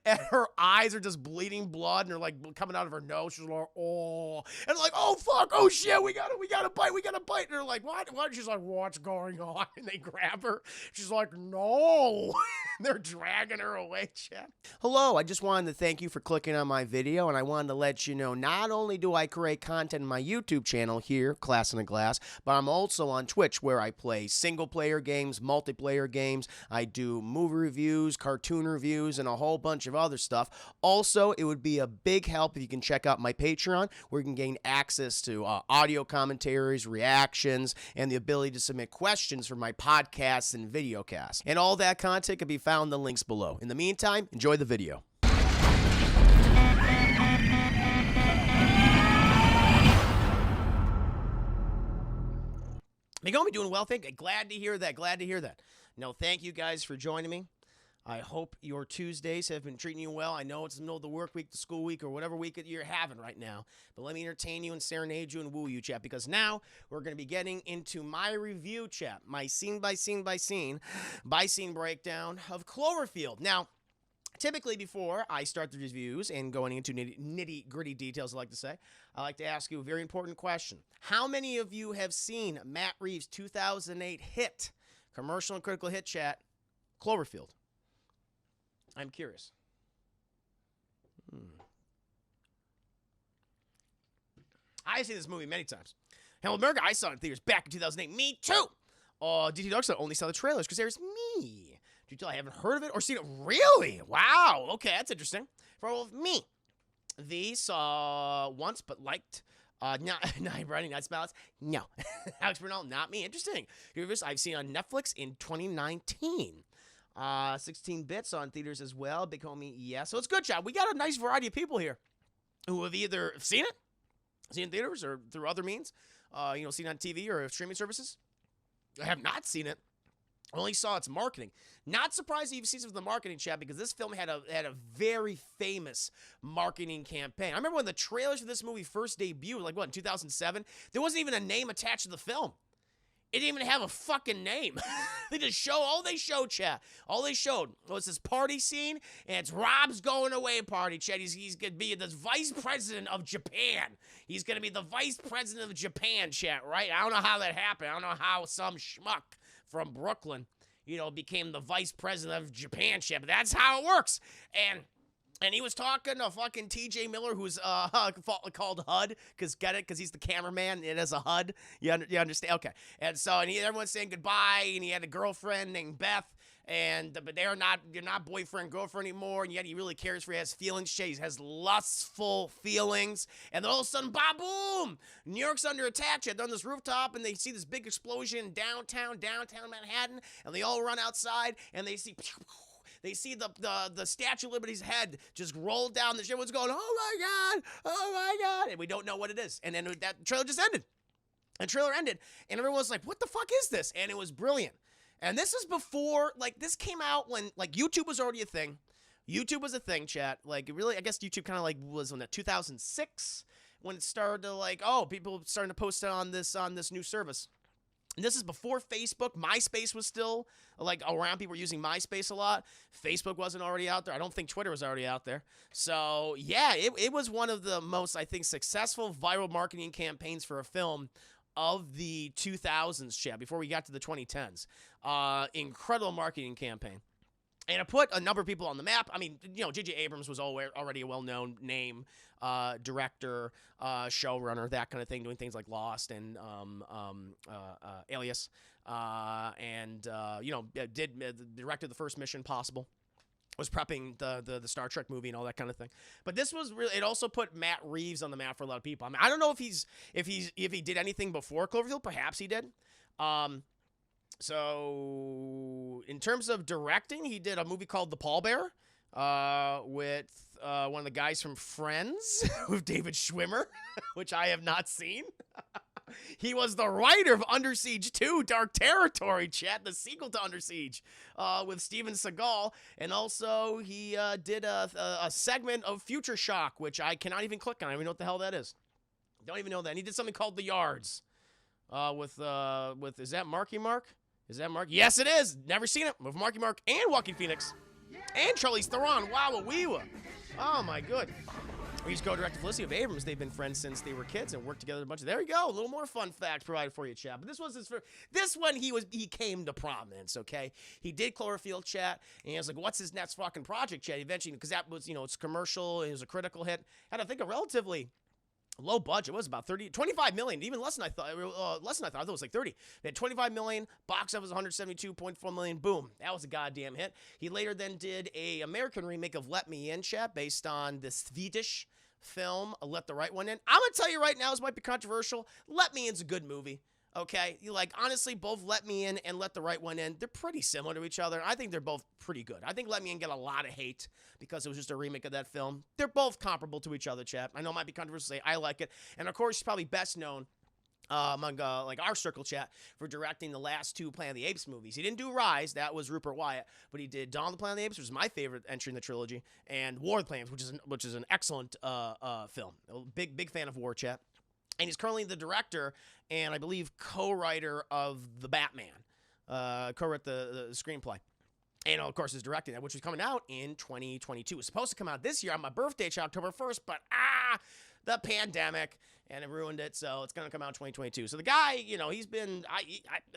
and her eyes are just bleeding blood, and they're like coming out of her nose. She's like, oh, and like, oh fuck, oh shit, we gotta bite, And they're like, what? She's like, what's going on? And they grab her. She's like, no. They're dragging her away, chat. Hello, I just wanted to thank you for clicking on my video, and I wanted to let you know not only do I create content on my YouTube channel here, Class in a Glass, but I'm also on Twitch where I play single-player games, multiplayer games. I do movie reviews, cartoon reviews, and a whole bunch of other stuff. Also, it would be a big help if you can check out my Patreon, where you can gain access to audio commentaries, reactions, and the ability to submit questions for my podcasts and videocasts. And all that content can be found in the links below. In the meantime, enjoy the video. They're going to be doing well, thank you. Glad to hear that. No, thank you guys for joining me. I hope your Tuesdays have been treating you well. I know it's the middle of the work week, the school week, or whatever week you're having right now. But let me entertain you and serenade you and woo you, chat, because now we're going to be getting into my review, chat, my scene by scene breakdown of Cloverfield. Now, typically before I start the reviews and going into nitty-gritty details, I like to ask you a very important question. How many of you have seen Matt Reeves' 2008 hit, commercial and critical hit, chat, Cloverfield? I'm curious. I've seen this movie many times. Hell, America, I saw it in theaters back in 2008. Me too. DT Darkson only saw the trailers because there's me. Did you tell I haven't heard of it or seen it? Really? Wow. Okay, that's interesting. For all of me, these saw once but liked. Not Brownie, not Spouts. No. Alex Bernal, not me. Interesting. I've seen on Netflix in 2019. 16 bits on theaters as well. Big homie, yeah. So it's good, chat. We got a nice variety of people here who have either seen it, seen it in theaters, or through other means, seen it on TV or streaming services. I have not seen it. Only saw its marketing. Not surprised you've seen some of the marketing, chat, because this film had a very famous marketing campaign. I remember when the trailers for this movie first debuted, like what, in 2007? There wasn't even a name attached to the film. It didn't even have a fucking name. They just chat. All they showed was this party scene, and it's Rob's going away party, chat. He's going to be the vice president of Japan. He's going to be the vice president of Japan, chat, right? I don't know how that happened. I don't know how some schmuck from Brooklyn, became the vice president of Japan, chat. But that's how it works. And he was talking to fucking TJ Miller, who's called HUD, because he's the cameraman. It has a HUD. You understand? Okay. And so everyone's saying goodbye, and he had a girlfriend named Beth, but you're not boyfriend girlfriend anymore, and yet he really cares for her. He has feelings. He has lustful feelings, and then all of a sudden, boom! New York's under attack. They're on this rooftop, and they see this big explosion downtown Manhattan, and they all run outside, and they see. They see the Statue of Liberty's head just roll down. Everyone's going, oh my God, and we don't know what it is. And then that trailer just ended. The trailer ended, and everyone was like, what the fuck is this? And it was brilliant. And this is before, this came out when, YouTube was already a thing. YouTube was a thing, chat. Really, I guess YouTube kind of, was in 2006 when it started to, people starting to post it on this new service. And this is before Facebook. MySpace was still, around. People were using MySpace a lot. Facebook wasn't already out there. I don't think Twitter was already out there. So, yeah, it was one of the most, I think, successful viral marketing campaigns for a film of the 2000s, chat, before we got to the 2010s. Incredible marketing campaign. And it put a number of people on the map. I mean, J.J. Abrams was already a well-known name, director, showrunner, that kind of thing, doing things like Lost and Alias. Directed the first Mission Possible. Was prepping the Star Trek movie and all that kind of thing. But this was really, it also put Matt Reeves on the map for a lot of people. I mean, I don't know if he did anything before Cloverfield. Perhaps he did. So, in terms of directing, he did a movie called The Pallbearer with one of the guys from Friends, with David Schwimmer, which I have not seen. He was the writer of Under Siege 2, Dark Territory, chat, the sequel to Under Siege, with Steven Seagal. And also, he did a segment of Future Shock, which I cannot even click on. I don't even know what the hell that is. Don't even know that. And he did something called The Yards with is that Marky Mark? Is that Mark? Yes, it is. Never seen it. With Marky Mark and Joaquin Phoenix. And Charlize Theron. Wow, weewa. Oh, my good. He's co-director Felicity of Abrams. They've been friends since they were kids and worked together a bunch. There you go. A little more fun facts provided for you, chat. But this was this one. He came to prominence. Okay, he did Cloverfield, chat, and he was like, "What's his next fucking project, chat?" Eventually, because that was it's commercial. It was a critical hit. Had I think a relatively low budget. It was about 25 million, even less than I thought. I thought it was like 30. They had 25 million. Box office 172.4 million. Boom, that was a goddamn hit. He later then did a American remake of Let Me In, chat, based on the Swedish film Let the Right One In. I'm gonna tell you right now, this might be controversial. Let Me In's a good movie. Okay, honestly, both Let Me In and Let the Right One In, they're pretty similar to each other. I think they're both pretty good. I think Let Me In got a lot of hate because it was just a remake of that film. They're both comparable to each other, chat. I know it might be controversial to say I like it, and of course, he's probably best known among our circle, chat, for directing the last two Planet of the Apes movies. He didn't do Rise, that was Rupert Wyatt, but he did Dawn of the Planet of the Apes, which is my favorite entry in the trilogy, and War of the Planet of the Apes, which is an excellent film. A big fan of War, chat. And he's currently the director and I believe co-writer of The Batman. Co-wrote the screenplay. And of course is directing that, which is coming out in 2022. It was supposed to come out this year on my birthday, October 1st, but the pandemic, and it ruined it, so it's going to come out in 2022. So the guy, he's been,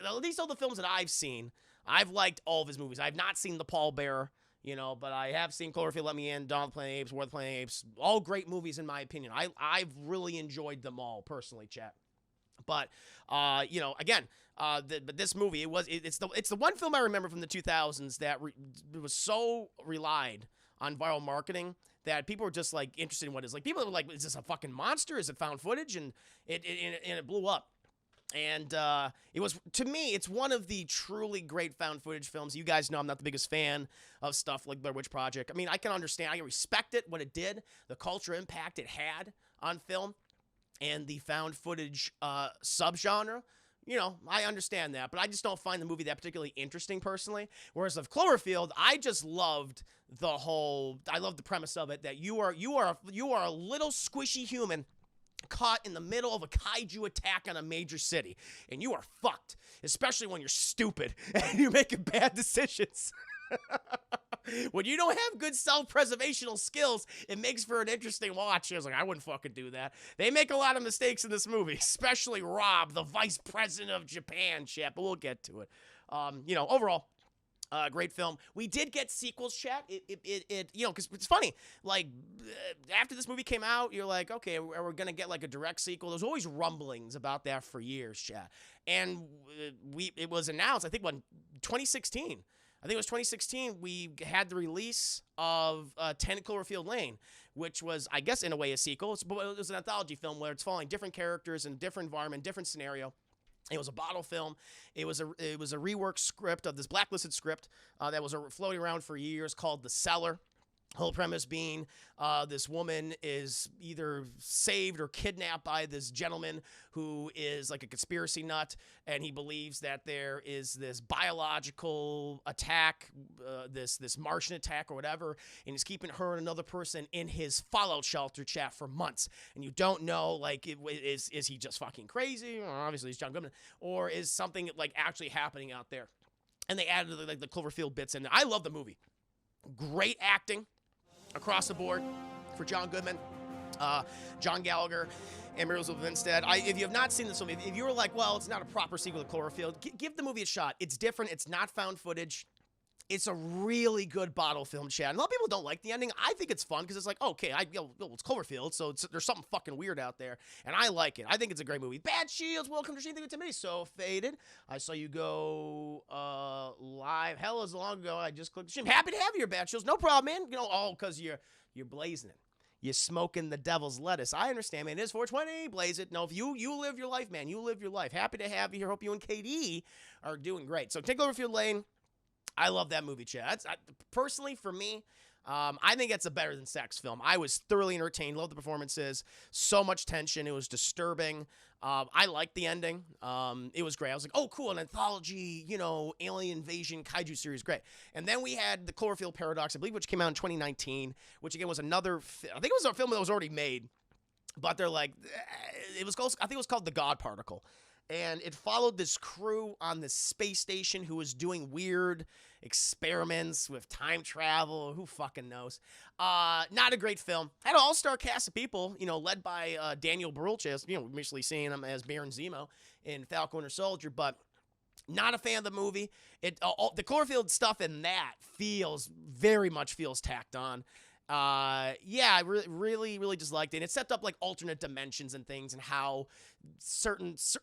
at least all the films that I've seen, I've liked all of his movies. I've not seen The Pallbearer, but I have seen Cloverfield, Let Me In, Dawn of the Planet of the Apes, War of the Planet of the Apes. All great movies in my opinion. I've really enjoyed them all personally, chat. But again, but this movie, it's the one film I remember from the 2000s that was so relied on viral marketing that people were just interested in what it is. People were like, is this a fucking monster? Is it found footage? And it blew up. And it was, to me, it's one of the truly great found footage films. You guys know I'm not the biggest fan of stuff like Blair Witch Project. I mean, I can understand, I can respect it, what it did, the culture impact it had on film, and the found footage subgenre. I understand that, but I just don't find the movie that particularly interesting personally. Whereas of Cloverfield, I just loved I love the premise of it, that you are a little squishy human caught in the middle of a kaiju attack on a major city, and you are fucked, especially when you're stupid and you're making bad decisions. When you don't have good self-preservational skills, it makes for an interesting watch. I was like, I wouldn't fucking do that. They make a lot of mistakes in this movie, especially Rob, the vice president of Japan, chat, but we'll get to it. Overall, great film. We did get sequels, chat. Because it's funny. After this movie came out, you're like, okay, we're gonna get a direct sequel. There's always rumblings about that for years, chat. And it was announced, I think, 2016. I think it was 2016, we had the release of 10 Cloverfield Lane, which was, I guess, in a way a sequel. It was an anthology film where it's following different characters in a different environment, different scenario. It was a bottle film. It was a reworked script of this blacklisted script that was floating around for years called The Cellar. Whole premise being this woman is either saved or kidnapped by this gentleman who is like a conspiracy nut, and he believes that there is this biological attack, this Martian attack or whatever, and he's keeping her and another person in his fallout shelter, chat, for months. And you don't know, is he just fucking crazy? Or obviously he's John Goodman, or is something actually happening out there? And they added the Cloverfield bits in there. I love the movie. Great acting across the board for John Goodman, John Gallagher, and Muriel Winstead. If you have not seen this movie, if you were like, well, it's not a proper sequel to Cloverfield, give the movie a shot. It's different. It's not found footage. It's a really good bottle film, chat. And a lot of people don't like the ending. I think it's fun because it's like, okay, it's Cloverfield, so there's something fucking weird out there, and I like it. I think it's a great movie. Bad Shields, welcome to Anything with Timothy. So Faded. I saw you go live. Hell, as long ago, I just clicked the stream. Happy to have you here, Bad Shields. No problem, man. All because you're blazing it. You're smoking the devil's lettuce. I understand, man. It is 420. Blaze it. No, if you live your life, man. You live your life. Happy to have you here. Hope you and KD are doing great. So take Cloverfield Lane. I love that movie, chat. Personally, for me, I think it's a better than sex film. I was thoroughly entertained. Love the performances. So much tension. It was disturbing. I liked the ending. It was great. I was like, oh, cool, an anthology, alien invasion kaiju series, great. And then we had the Cloverfield Paradox, I believe, which came out in 2019, which again was another. I think it was a film that was already made, but they're like, I think it was called The God Particle. And it followed this crew on this space station who was doing weird experiments with time travel. Who fucking knows? Not a great film. Had an all-star cast of people, led by Daniel Bruhl-Chess, recently seeing him as Baron Zemo in Falcon Winter Soldier, but not a fan of the movie. The Cloverfield stuff in that very much feels tacked on. I really disliked it. It set up like alternate dimensions and things, and how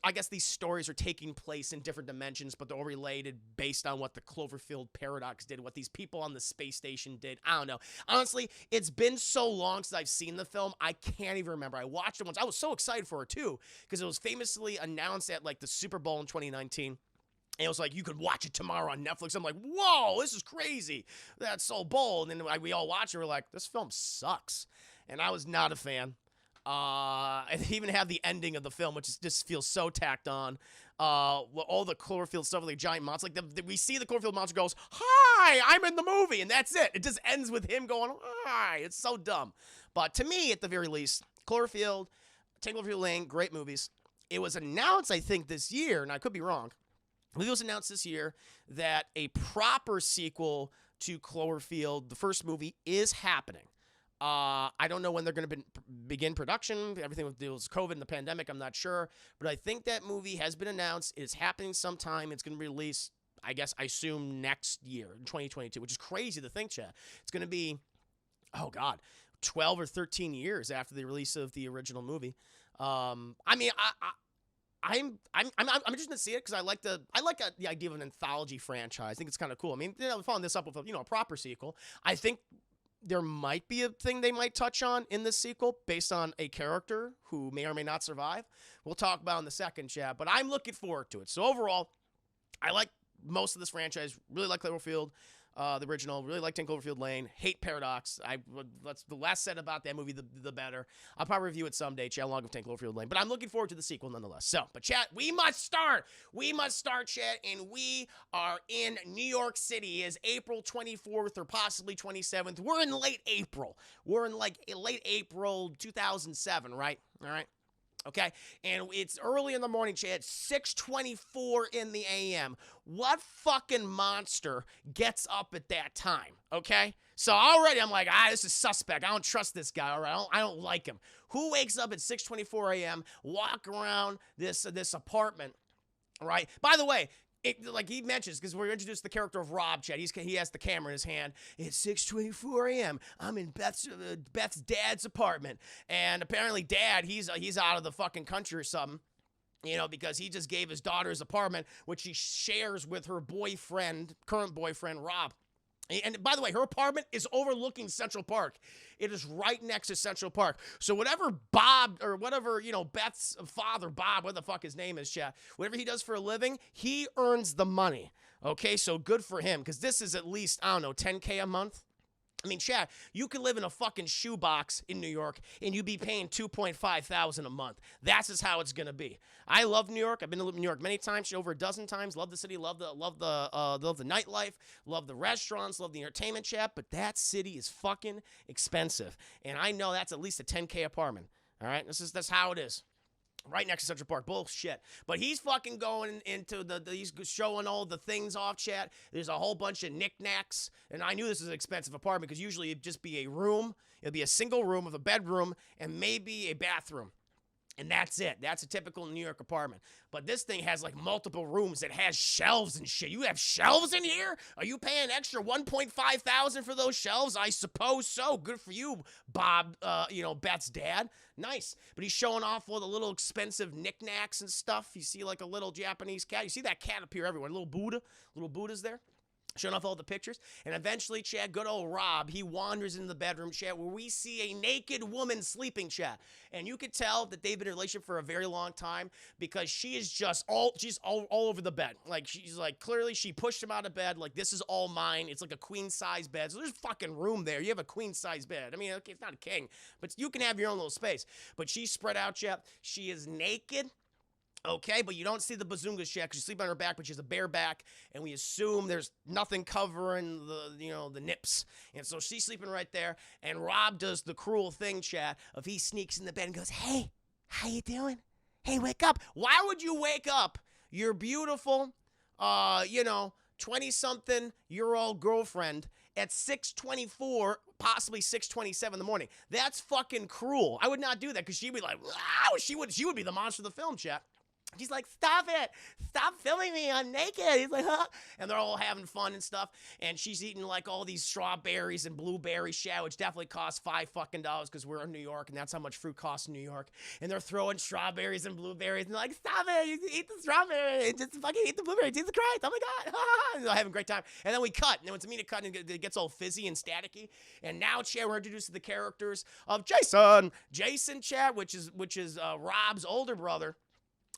I guess these stories are taking place in different dimensions, but they're all related based on what the Cloverfield paradox did, what these people on the space station did. I don't know. Honestly, it's been so long since I've seen the film, I can't even remember. I watched it once. I was so excited for it too, because it was famously announced at like the Super Bowl in 2019. And it was like, you could watch it tomorrow on Netflix. I'm like, whoa, this is crazy. That's so bold. And then we all watched it. We're like, this film sucks. And I was not a fan. I even have the ending of the film, which just feels so tacked on. All the Cloverfield stuff with the giant monster. Like, we see the Cloverfield monster goes, hi, I'm in the movie. And that's it. It just ends with him going, hi. It's so dumb. But to me, at the very least, Cloverfield, Cloverfield Lane, great movies. It was announced, I think, this year, and I could be wrong. It was announced this year that a proper sequel to Cloverfield, the first movie, is happening. I don't know when they're going to begin production. Everything with COVID and the pandemic, I'm not sure. But I think that movie has been announced. It's happening sometime. It's going to be released, I assume, next year, in 2022, which is crazy to think, Chad. It's going to be, 12 or 13 years after the release of the original movie. I'm interested to see it because I like the idea of an anthology franchise. I think it's kind of cool. I mean, following this up with a proper sequel. I think there might be a thing they might touch on in this sequel based on a character who may or may not survive. We'll talk about in the second, Chad. But I'm looking forward to it. So overall, I like most of this franchise. Really like Cloverfield. The original, really liked Cloverfield Lane. Hate Paradox. That's the less said about that movie, the better. I'll probably review it someday, chat along with Cloverfield Lane. But I'm looking forward to the sequel nonetheless. So, but chat, we must start. We must start, chat, and we are in New York City. It's April 24th or possibly 27th. We're in late April. We're in like late April 2007, right? All right. Okay, and it's early in the morning, Chad, 6:24 in the a.m. What fucking monster gets up at that time, okay? So already I'm like, this is suspect. I don't trust this guy, all right? I don't like him. Who wakes up at 6:24 a.m., walk around this apartment, right? By the way, like he mentions, because we're introduced to the character of Rob, Chad. He has the camera in his hand. It's 6:24 a.m. I'm in Beth's dad's apartment, and apparently Dad, he's out of the fucking country or something, because he just gave his daughter his apartment, which he shares with her current boyfriend Rob. And by the way, her apartment is overlooking Central Park. It is right next to Central Park. So whatever Bob, or whatever, Beth's father, Bob, what the fuck his name is, chat, whatever he does for a living, he earns the money. Okay, so good for him, because this is at least, I don't know, $10K a month. I mean, chat, you could live in a fucking shoebox in New York, and you'd be paying $2,500 a month. That's just how it's gonna be. I love New York. I've been to New York many times, over a dozen times. Love the city. Love the nightlife. Love the restaurants. Love the entertainment, chat. But that city is fucking expensive, and I know that's at least a $10K apartment. All right, that's how it is. Right next to Central Park. Bullshit. But he's fucking going into he's showing all the things off, chat. There's a whole bunch of knickknacks. And I knew this was an expensive apartment because usually it'd just be a room. It'd be a single room with a bedroom and maybe a bathroom. And that's it. That's a typical New York apartment. But this thing has like multiple rooms. It has shelves and shit. You have shelves in here? Are you paying extra $1,500 for those shelves? I suppose so. Good for you, Bob, Beth's dad. Nice. But he's showing off all the little expensive knickknacks and stuff. You see like a little Japanese cat. You see that cat appear everywhere. Little Buddha's there. Showing off all the pictures. And eventually, Chad, good old Rob, he wanders into the bedroom, Chad, where we see a naked woman sleeping, Chad. And you could tell that they've been in a relationship for a very long time because she is just she's all over the bed. Like, she's like, clearly she pushed him out of bed. Like, this is all mine. It's like a queen-size bed. So there's fucking room there. You have a queen-size bed. I mean, okay, it's not a king, but you can have your own little space. But she's spread out, Chad. She is naked. Okay, but you don't see the bazungas yet because she's sleeping on her back, but she has a bare back, and we assume there's nothing covering the nips. And so she's sleeping right there, and Rob does the cruel thing, chat, of he sneaks in the bed and goes, hey, how you doing? Hey, wake up. Why would you wake up your beautiful, 20-something-year-old girlfriend at 6:24, possibly 6:27 in the morning? That's fucking cruel. I would not do that because she'd be like, wow, she would be the monster of the film, chat. She's like, stop it. Stop filming me. I'm naked. He's like, huh? And they're all having fun and stuff. And she's eating like all these strawberries and blueberries, which definitely costs $5 because we're in New York and that's how much fruit costs in New York. And they're throwing strawberries and blueberries and they're like, stop it. You eat the strawberry. Just fucking eat the blueberry. Jesus Christ. Oh my God. And they're having a great time. And then we cut. And then it's me to cut and it gets all fizzy and staticky. And now, chat, we're introduced to the characters of Jason. Jason, chat, which is Rob's older brother.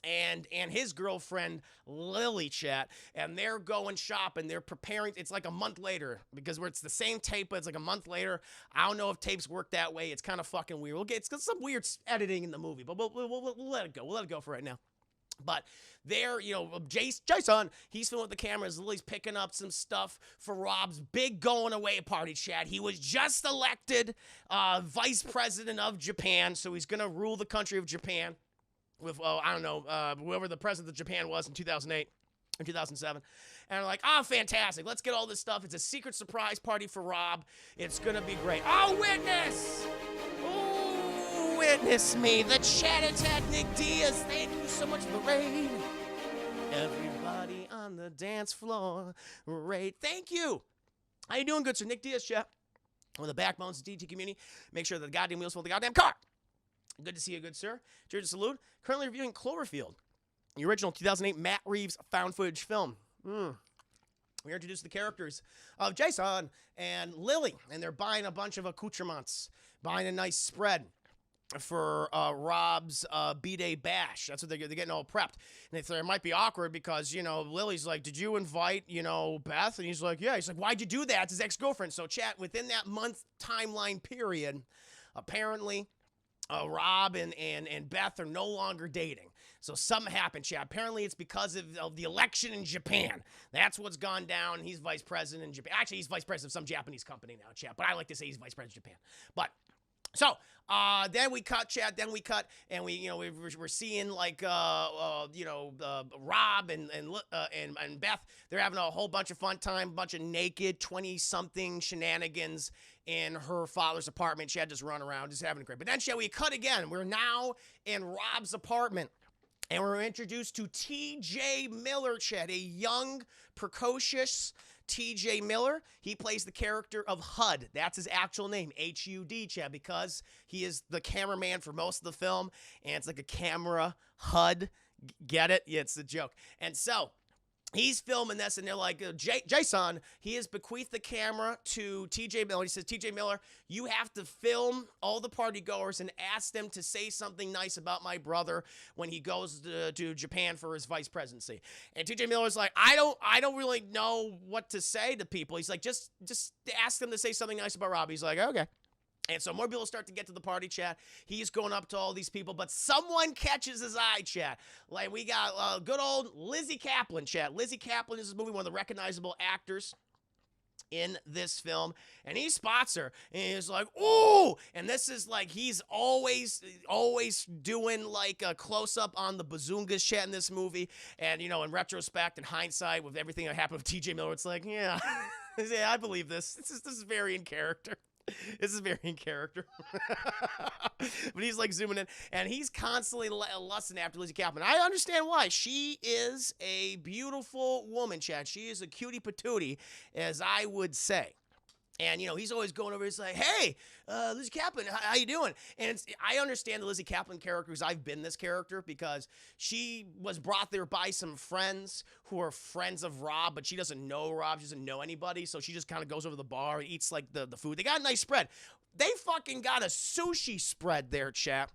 And his girlfriend, Lily, chat, and they're going shopping. They're preparing. It's like a month later because it's the same tape, but it's like a month later. I don't know if tapes work that way. It's kind of fucking weird. It's got some weird editing in the movie, but we'll let it go. We'll let it go for right now. But there, Jason, he's filming with the cameras. Lily's picking up some stuff for Rob's big going away party, chat. He was just elected vice president of Japan, so he's going to rule the country of Japan. With, I don't know, whoever the president of Japan was in 2008 or 2007. And they're like, oh, fantastic. Let's get all this stuff. It's a secret surprise party for Rob. It's going to be great. Oh, witness! Oh, witness me. The chat attack, Nick Diaz. Thank you so much for the raid. Everybody on the dance floor. Raid. Thank you. How you doing, good sir? Nick Diaz, chat. One of the backbones of the DT community. Make sure that the goddamn wheels fill the goddamn car. Good to see you, good sir. Cheers, salute. Currently reviewing Cloverfield, the original 2008 Matt Reeves found footage film. We introduced the characters of Jason and Lily, and they're buying a bunch of accoutrements, buying a nice spread for Rob's B-Day bash. That's what they're getting all prepped. And they thought it might be awkward because, Lily's like, did you invite, Beth? And he's like, yeah. He's like, why'd you do that? It's his ex-girlfriend. So, chat, within that month timeline period, apparently, Rob and Beth are no longer dating. So something happened, chat. Apparently it's because of the election in Japan. That's what's gone down. He's vice president in Japan. Actually, he's vice president of some Japanese company now, chat. But I like to say he's vice president of Japan. But so then we cut, chat. Then we cut, and we're seeing like Rob and Beth. They're having a whole bunch of fun time, bunch of naked 20-something shenanigans in her father's apartment. She had just run around, just having a great. But then, we cut again. We're now in Rob's apartment. And we're introduced to T.J. Miller, chat, a young, precocious T.J. Miller. He plays the character of HUD. That's his actual name, H-U-D, chat, because he is the cameraman for most of the film, and it's like a camera HUD. Get it? Yeah, it's a joke. And so he's filming this, and they're like, Jason, he has bequeathed the camera to T.J. Miller. He says, T.J. Miller, you have to film all the party goers and ask them to say something nice about my brother when he goes to Japan for his vice presidency. And T.J. Miller's like, I don't really know what to say to people. He's like, just ask them to say something nice about Rob. He's like, okay. And so more people start to get to the party, chat. He's going up to all these people, but someone catches his eye, chat. Like, we got good old Lizzie Kaplan, chat. Lizzie Kaplan is this movie, one of the recognizable actors in this film, and he spots her, and he's like, ooh, and this is like, he's always doing like a close-up on the bazungas, chat, in this movie, and, in retrospect and hindsight, with everything that happened with T.J. Miller, it's like, yeah, yeah, I believe this. This is very in character. This is very in character. But he's like zooming in, and he's constantly lusting after Lizzie Kaplan. I understand why. She is a beautiful woman, chat. She is a cutie patootie, as I would say. And, he's always going over, he's like, hey, Lizzie Kaplan, how you doing? And I understand the Lizzie Kaplan character because I've been this character, because she was brought there by some friends who are friends of Rob, but she doesn't know Rob, she doesn't know anybody, so she just kind of goes over to the bar and eats, like, the food. They got a nice spread. They fucking got a sushi spread there, chat.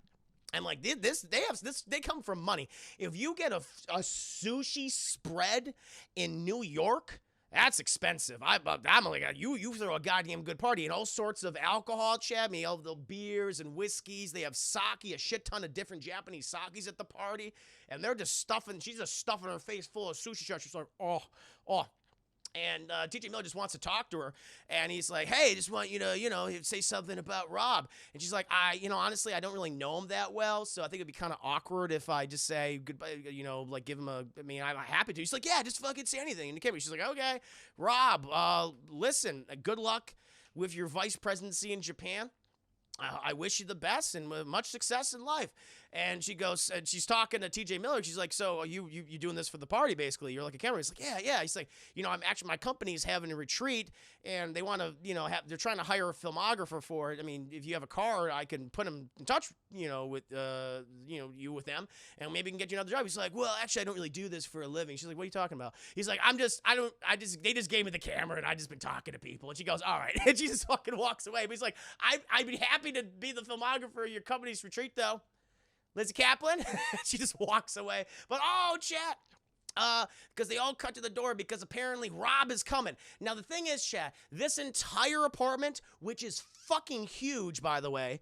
And like they come from money. If you get a sushi spread in New York, that's expensive. I'm like, you throw a goddamn good party, and all sorts of alcohol, chat. I mean, all the beers and whiskeys. They have sake, a shit ton of different Japanese sakes at the party, and they're just she's just stuffing her face full of sushi. She's like, oh. And TJ Miller just wants to talk to her, and he's like, "Hey, I just want you to, say something about Rob." And she's like, honestly, I don't really know him that well, so I think it'd be kind of awkward if I just say goodbye, like give him I'm happy to." He's like, "Yeah, just fucking say anything." And the camera, she's like, "Okay, Rob, listen, good luck with your vice presidency in Japan. I wish you the best and much success in life." And she goes, and she's talking to TJ Miller. She's like, "So are you doing this for the party, basically? You're like a camera." He's like, "Yeah." He's like, "I'm actually, my company's having a retreat, and they want to, they're trying to hire a filmographer for it. I mean, if you have a card, I can put them in touch, with, you with them, and maybe we can get you another job." He's like, "Well, actually, I don't really do this for a living." She's like, "What are you talking about?" He's like, they just gave me the camera, and I just been talking to people." And she goes, "All right." And she just fucking walks away. But he's like, I'd be happy to be the filmographer of your company's retreat, though. Lizzie Kaplan." She just walks away. But chat. Because they all cut to the door because apparently Rob is coming. Now, the thing is, chat, this entire apartment, which is fucking huge, by the way,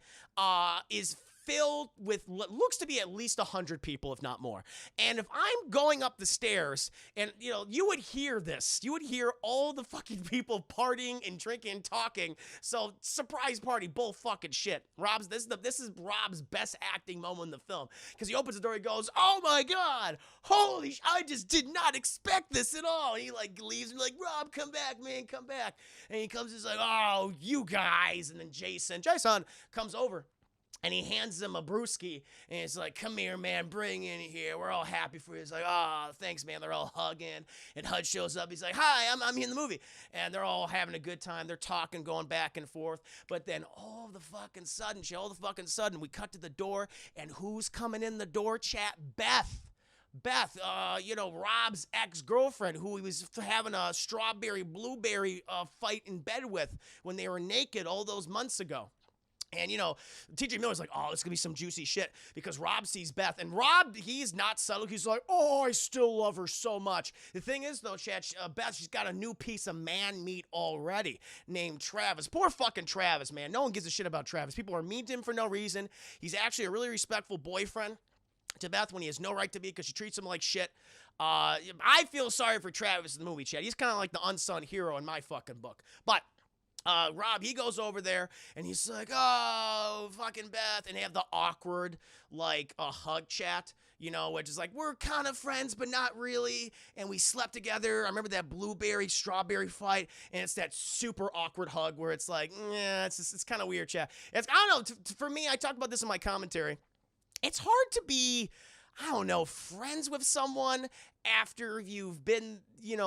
is filled with what looks to be at least 100 people, if not more. And if I'm going up the stairs and, you would hear this. You would hear all the fucking people partying and drinking and talking. So, surprise party, bull fucking shit. This is Rob's best acting moment in the film. Because he opens the door, he goes, "Oh my God, I just did not expect this at all." And he leaves and "Rob, come back, man, come back." And he comes, he's like, "Oh, you guys." And then Jason comes over. And he hands him a brewski, and he's like, "Come here, man, bring in here. We're all happy for you." He's like, "Oh, thanks, man." They're all hugging, and Hud shows up. He's like, "Hi, I'm here in the movie." And they're all having a good time. They're talking, going back and forth. But then all of the fucking sudden, we cut to the door, and who's coming in the door, chat? Beth, Rob's ex-girlfriend, who he was having a strawberry-blueberry fight in bed with when they were naked all those months ago. And, TJ Miller's like, "Oh, it's going to be some juicy shit," because Rob sees Beth. And Rob, he's not subtle. He's like, "Oh, I still love her so much." The thing is, though, chat, Beth, she's got a new piece of man meat already named Travis. Poor fucking Travis, man. No one gives a shit about Travis. People are mean to him for no reason. He's actually a really respectful boyfriend to Beth when he has no right to be because she treats him like shit. I feel sorry for Travis in the movie, chat. He's kind of like the unsung hero in my fucking book. But Rob, he goes over there, and he's like, "Oh, fucking Beth," and they have the awkward, a hug chat, which is like, "We're kind of friends, but not really, and we slept together." I remember that blueberry-strawberry fight, and it's that super awkward hug where it's like, it's kind of weird chat. I don't know, for me, I talked about this in my commentary. It's hard to be, friends with someone after you've been,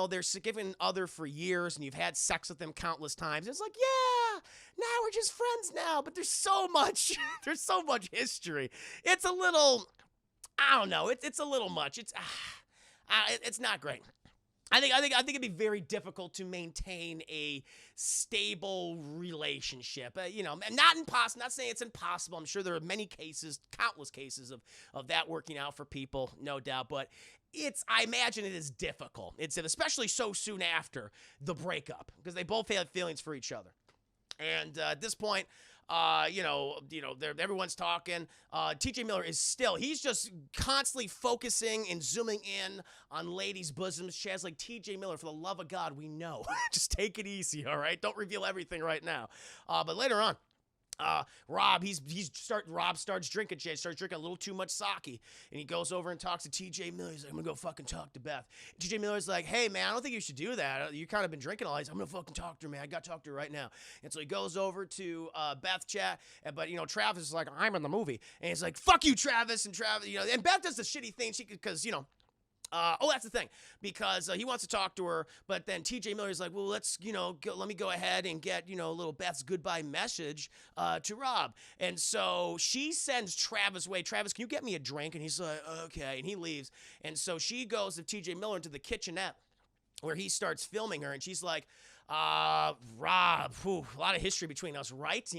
their significant other for years and you've had sex with them countless times. It's like, yeah, now we're just friends now, but there's so much history. It's a little, it's a little much. It's not great. I think it'd be very difficult to maintain a stable relationship. Not impossible. Not saying it's impossible. I'm sure there are many cases, countless cases of that working out for people, no doubt. But I imagine it is difficult. It's especially so soon after the breakup because they both have feelings for each other. And at this point, everyone's talking. TJ Miller he's just constantly focusing and zooming in on ladies' bosoms. Chad's like, "TJ Miller, for the love of God, we know. Just take it easy, all right? Don't reveal everything right now." But later on, Rob starts drinking shit, starts drinking a little too much sake, and he goes over and talks to TJ Miller. He's like, "I'm gonna go fucking talk to Beth." TJ Miller's like, "Hey man, I don't think you should do that. You kind of been drinking all night." "I'm gonna fucking talk to her, man. I gotta talk to her right now." And so he goes over to Beth chat, but Travis is like, "I'm in the movie," and he's like, "Fuck you, Travis." And Travis, and Beth does the shitty thing because that's the thing, because he wants to talk to her, but then TJ Miller's like, "Well, let's, let me go ahead and get, little Beth's goodbye message to Rob." And so she sends Travis away. "Travis, can you get me a drink?" And he's like, "Okay," and he leaves. And so she goes with TJ Miller into the kitchenette where he starts filming her, and she's like, "Rob, a lot of history between us, right?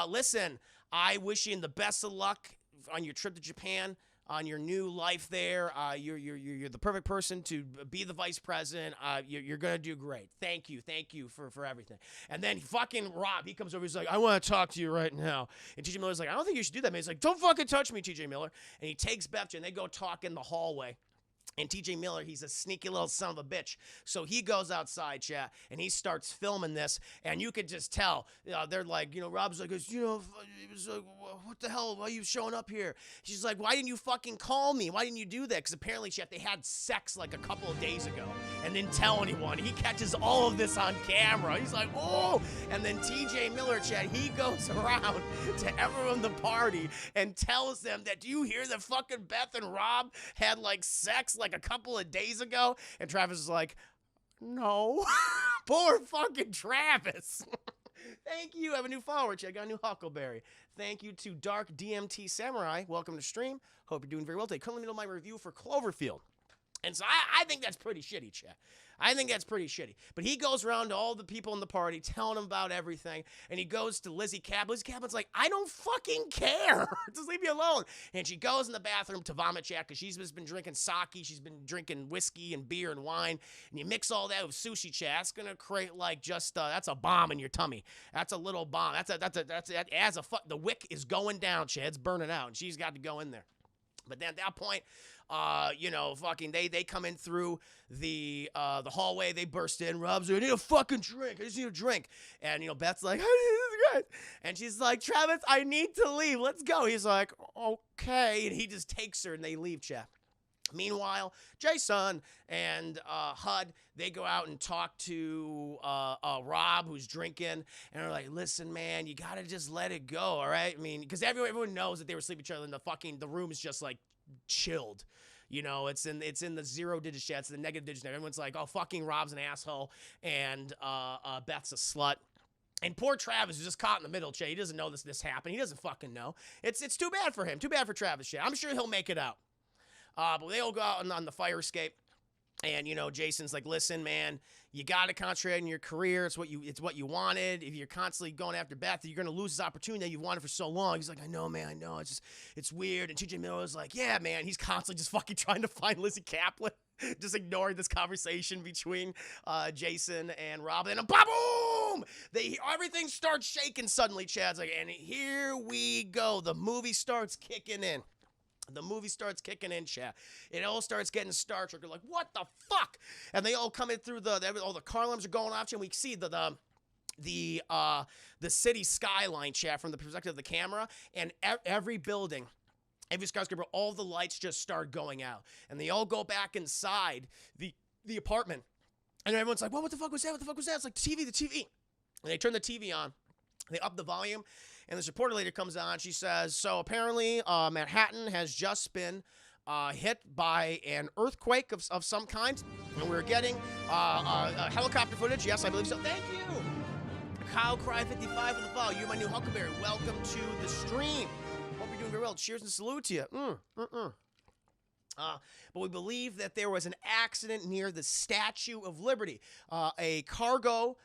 Listen, I wish you the best of luck on your trip to Japan, on your new life there. You're the perfect person to be the vice president. You're gonna do great. Thank you for everything." And then fucking Rob, he comes over, he's like, "I want to talk to you right now." And TJ Miller's like, "I don't think you should do that, man." He's like, "Don't fucking touch me, TJ Miller." And he takes Beth, and they go talk in the hallway. And TJ Miller, he's a sneaky little son of a bitch. So he goes outside, chat, and he starts filming this. And you could just tell, they're like, Rob's like, he was like, what the hell? Why are you showing up here? She's like, why didn't you fucking call me? Why didn't you do that? Because apparently, chat, they had sex like a couple of days ago and didn't tell anyone. He catches all of this on camera. He's like, oh. And then TJ Miller, chat, he goes around to everyone in the party and tells them that, do you hear that fucking Beth and Rob had like sex like a couple of days ago? And Travis is like, no. Poor fucking Travis. Thank you. I have a new follower. I got a new Huckleberry. Thank you to Dark DMT Samurai. Welcome to stream. Hope you're doing very well today. Currently in my review for Cloverfield. And so I think that's pretty shitty, chat. I think that's pretty shitty. But he goes around to all the people in the party, telling them about everything. And he goes to Lizzie Kaplan. Lizzie Kaplan's like, I don't fucking care. Just leave me alone. And she goes in the bathroom to vomit, chat, because she's just been drinking sake. She's been drinking whiskey and beer and wine. And you mix all that with sushi, chat. That's going to create like just, that's a bomb in your tummy. That's a little bomb. The wick is going down, chat. It's burning out. And she's got to go in there. But then at that point, fucking they come in through the hallway. They burst in. Rob's like, I need a fucking drink. I just need a drink. And Beth's like, and she's like, Travis, I need to leave. Let's go. He's like, okay. And he just takes her and they leave, chat. Meanwhile, Jason and HUD, they go out and talk to Rob, who's drinking, and they're like, listen, man, you got to just let it go, all right? I mean, because everyone knows that they were sleeping each other, and the room is just, like, chilled. It's in the 0 digit chat, it's the negative digits. Everyone's like, oh, fucking Rob's an asshole, and Beth's a slut. And poor Travis is just caught in the middle, Che. He doesn't know this happened. He doesn't fucking know. It's too bad for him. Too bad for Travis, Che. I'm sure he'll make it out. But they all go out on the fire escape, and Jason's like, "Listen, man, you got to concentrate on your career. It's what you wanted. If you're constantly going after Beth, you're gonna lose this opportunity that you've wanted for so long." He's like, "I know, man. I know. It's weird." And TJ Miller's like, "Yeah, man. He's constantly just fucking trying to find Lizzie Kaplan, just ignoring this conversation between Jason and Robin. And boom! Everything starts shaking suddenly. Chad's like, and here we go. The movie starts kicking in. Chat. It all starts getting Star Trek. They're like, what the fuck? And they all come in through all the car alarms are going off, and we see the city skyline, chat, from the perspective of the camera, and every building, every skyscraper, all the lights just start going out, and they all go back inside the apartment, and everyone's like, what the fuck was that? What the fuck was that? It's like the TV. And they turn the TV on, they up the volume. And this reporter later comes on. She says, so apparently Manhattan has just been hit by an earthquake of some kind. And we're getting helicopter footage. Yes, I believe so. Thank you. Kyle Cry 55 for the follow. You're my new Huckleberry. Welcome to the stream. Hope you're doing very well. Cheers and salute to you. But we believe that there was an accident near the Statue of Liberty. A cargo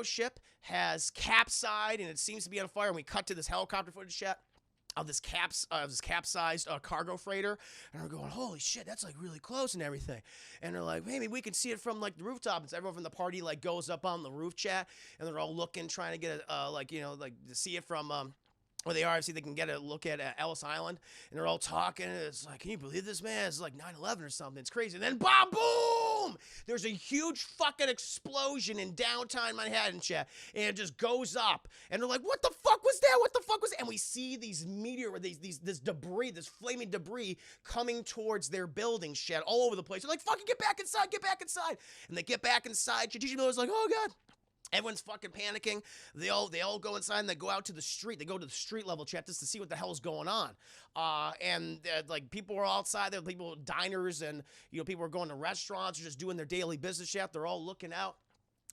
ship has capsized, and it seems to be on fire. And we cut to this helicopter footage shot of this capsized cargo freighter, and we're going, holy shit, that's like really close and everything. And they're like, maybe we can see it from like the rooftop. And so everyone from the party like goes up on the roof, chat, and they're all looking, trying to get to see it from where they are, see they can get a look at Ellis Island, and they're all talking, and it's like, can you believe this, man? It's like 9/11 or something. It's crazy. And then, boom! There's a huge fucking explosion in downtown Manhattan, chat, and it just goes up, and they're like, what the fuck was that? What the fuck was that? And we see these this debris, this flaming debris coming towards their building, chat, all over the place. They're like, fucking get back inside, get back inside. And they get back inside. Tradition Miller's like, oh, God. Everyone's fucking panicking. They all go inside and they go out to the street. They go to the street level, chat, just to see what the hell's going on. And like people are outside there, people diners, and people are going to restaurants or just doing their daily business, chat. They're all looking out.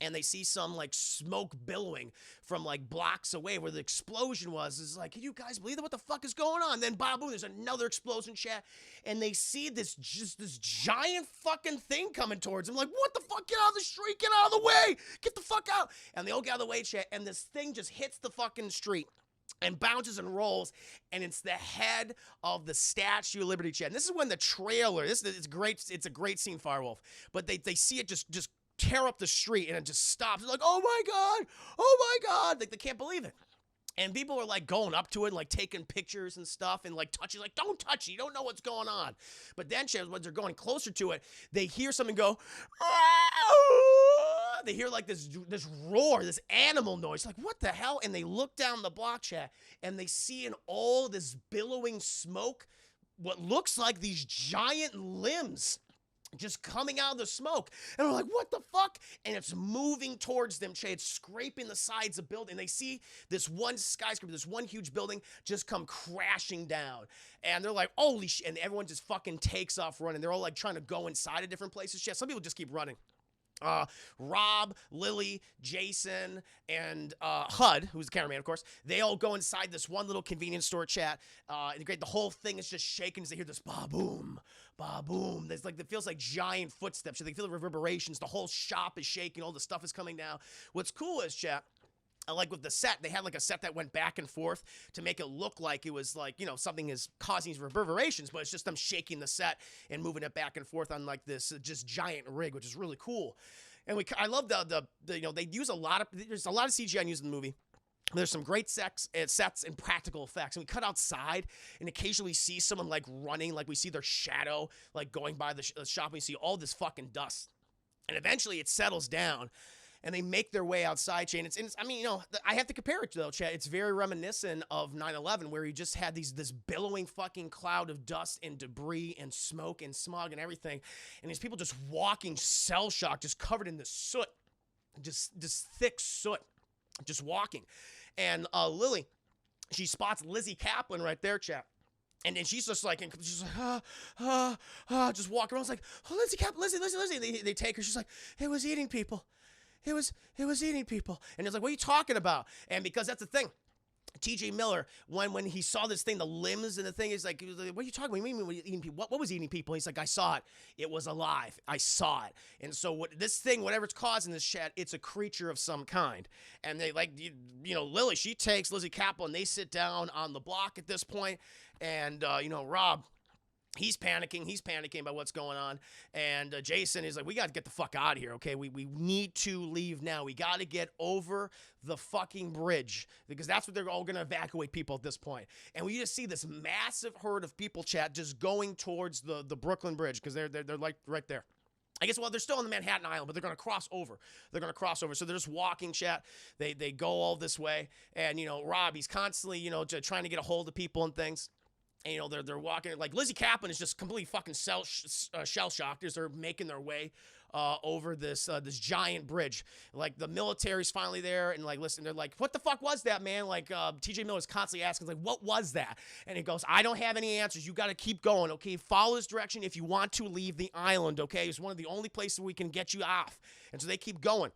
And they see some like smoke billowing from like blocks away where the explosion was. It's like, can you guys believe that? What the fuck is going on? Then boom, there's another explosion, chat, and they see this giant fucking thing coming towards them. Like, what the fuck? Get out of the street! Get out of the way! Get the fuck out! And they all get out of the way, chat, and this thing just hits the fucking street and bounces and rolls, and it's the head of the Statue of Liberty, chat. And this is when the trailer. It's great. It's a great scene, Firewolf. But they see it just tear up the street, and it just stops. It's like, oh my god, like they can't believe it. And people are like going up to it, and, like taking pictures and stuff, and like touching, like don't touch it, you don't know what's going on. But then, when they're going closer to it, they hear something go. "Ah!" They hear like this roar, this animal noise. Like what the hell? And they look down the block, chat, and they see in all this billowing smoke, what looks like these giant limbs just coming out of the smoke. And we're like, what the fuck? And it's moving towards them, Che. It's scraping the sides of building. They see this one skyscraper, this one huge building just come crashing down. And they're like, holy shit. And everyone just fucking takes off running. They're all like trying to go inside of different places. Shit. Some people just keep running. Rob, Lily, Jason, and Hud, who's the cameraman, of course, they all go inside this one little convenience store, chat. And the whole thing is just shaking as they hear this ba-boom, ba-boom. There's like, it feels like giant footsteps. They feel the reverberations. The whole shop is shaking. All the stuff is coming down. What's cool is, chat, like with the set, they had like a set that went back and forth to make it look like it was like, you know, something is causing these reverberations, but it's just them shaking the set and moving it back and forth on like this just giant rig, which is really cool. And I love the you know, they use there's a lot of CGI used in the movie. There's some great sets and practical effects. And we cut outside and occasionally see someone like running, like we see their shadow like going by the shop, and we see all this fucking dust. And eventually it settles down. And they make their way outside, Shane. I mean, you know, I have to compare it to, though, Chad. It's very reminiscent of 9/11, where you just had this billowing fucking cloud of dust and debris and smoke and smog and everything. And these people just walking cell shock, just covered in this soot, just thick soot, just walking. And Lily, she spots Lizzie Kaplan right there, Chad. And then she's just like, just walking around. It's like, oh, Lizzie Kaplan, Lizzie. They take her. She's like, it was eating people. It was eating people. And it's like, what are you talking about? And because that's the thing. TJ Miller, when he saw this thing, the limbs and the thing, he's like, what are you talking about? What do you mean eating people? What was eating people? He's like, I saw it. It was alive. I saw it. And so this thing, whatever it's causing this shit, it's a creature of some kind. And they like, you know, Lily, she takes Lizzie Kaplan. They sit down on the block at this point. And, you know, Rob, he's panicking about what's going on. And Jason is like, we got to get the fuck out of here, okay? We need to leave now. We got to get over the fucking bridge, because that's what they're all going to evacuate people at this point. And we just see this massive herd of people, chat, just going towards the Brooklyn Bridge, because they're like right there. I guess, well, they're still on the Manhattan Island, but they're going to cross over. So they're just walking, chat. They go all this way. And, you know, Rob, he's constantly, you know, trying to get a hold of people and things. And, you know, they're walking, like Lizzie Kaplan is just completely fucking shell-shocked as they're making their way over this giant bridge. Like, the military's finally there, and, like, listen, they're like, what the fuck was that, man? Like, TJ Miller's constantly asking, like, what was that? And he goes, I don't have any answers. You got to keep going, okay? Follow this direction if you want to leave the island, okay? It's one of the only places we can get you off. And so they keep going.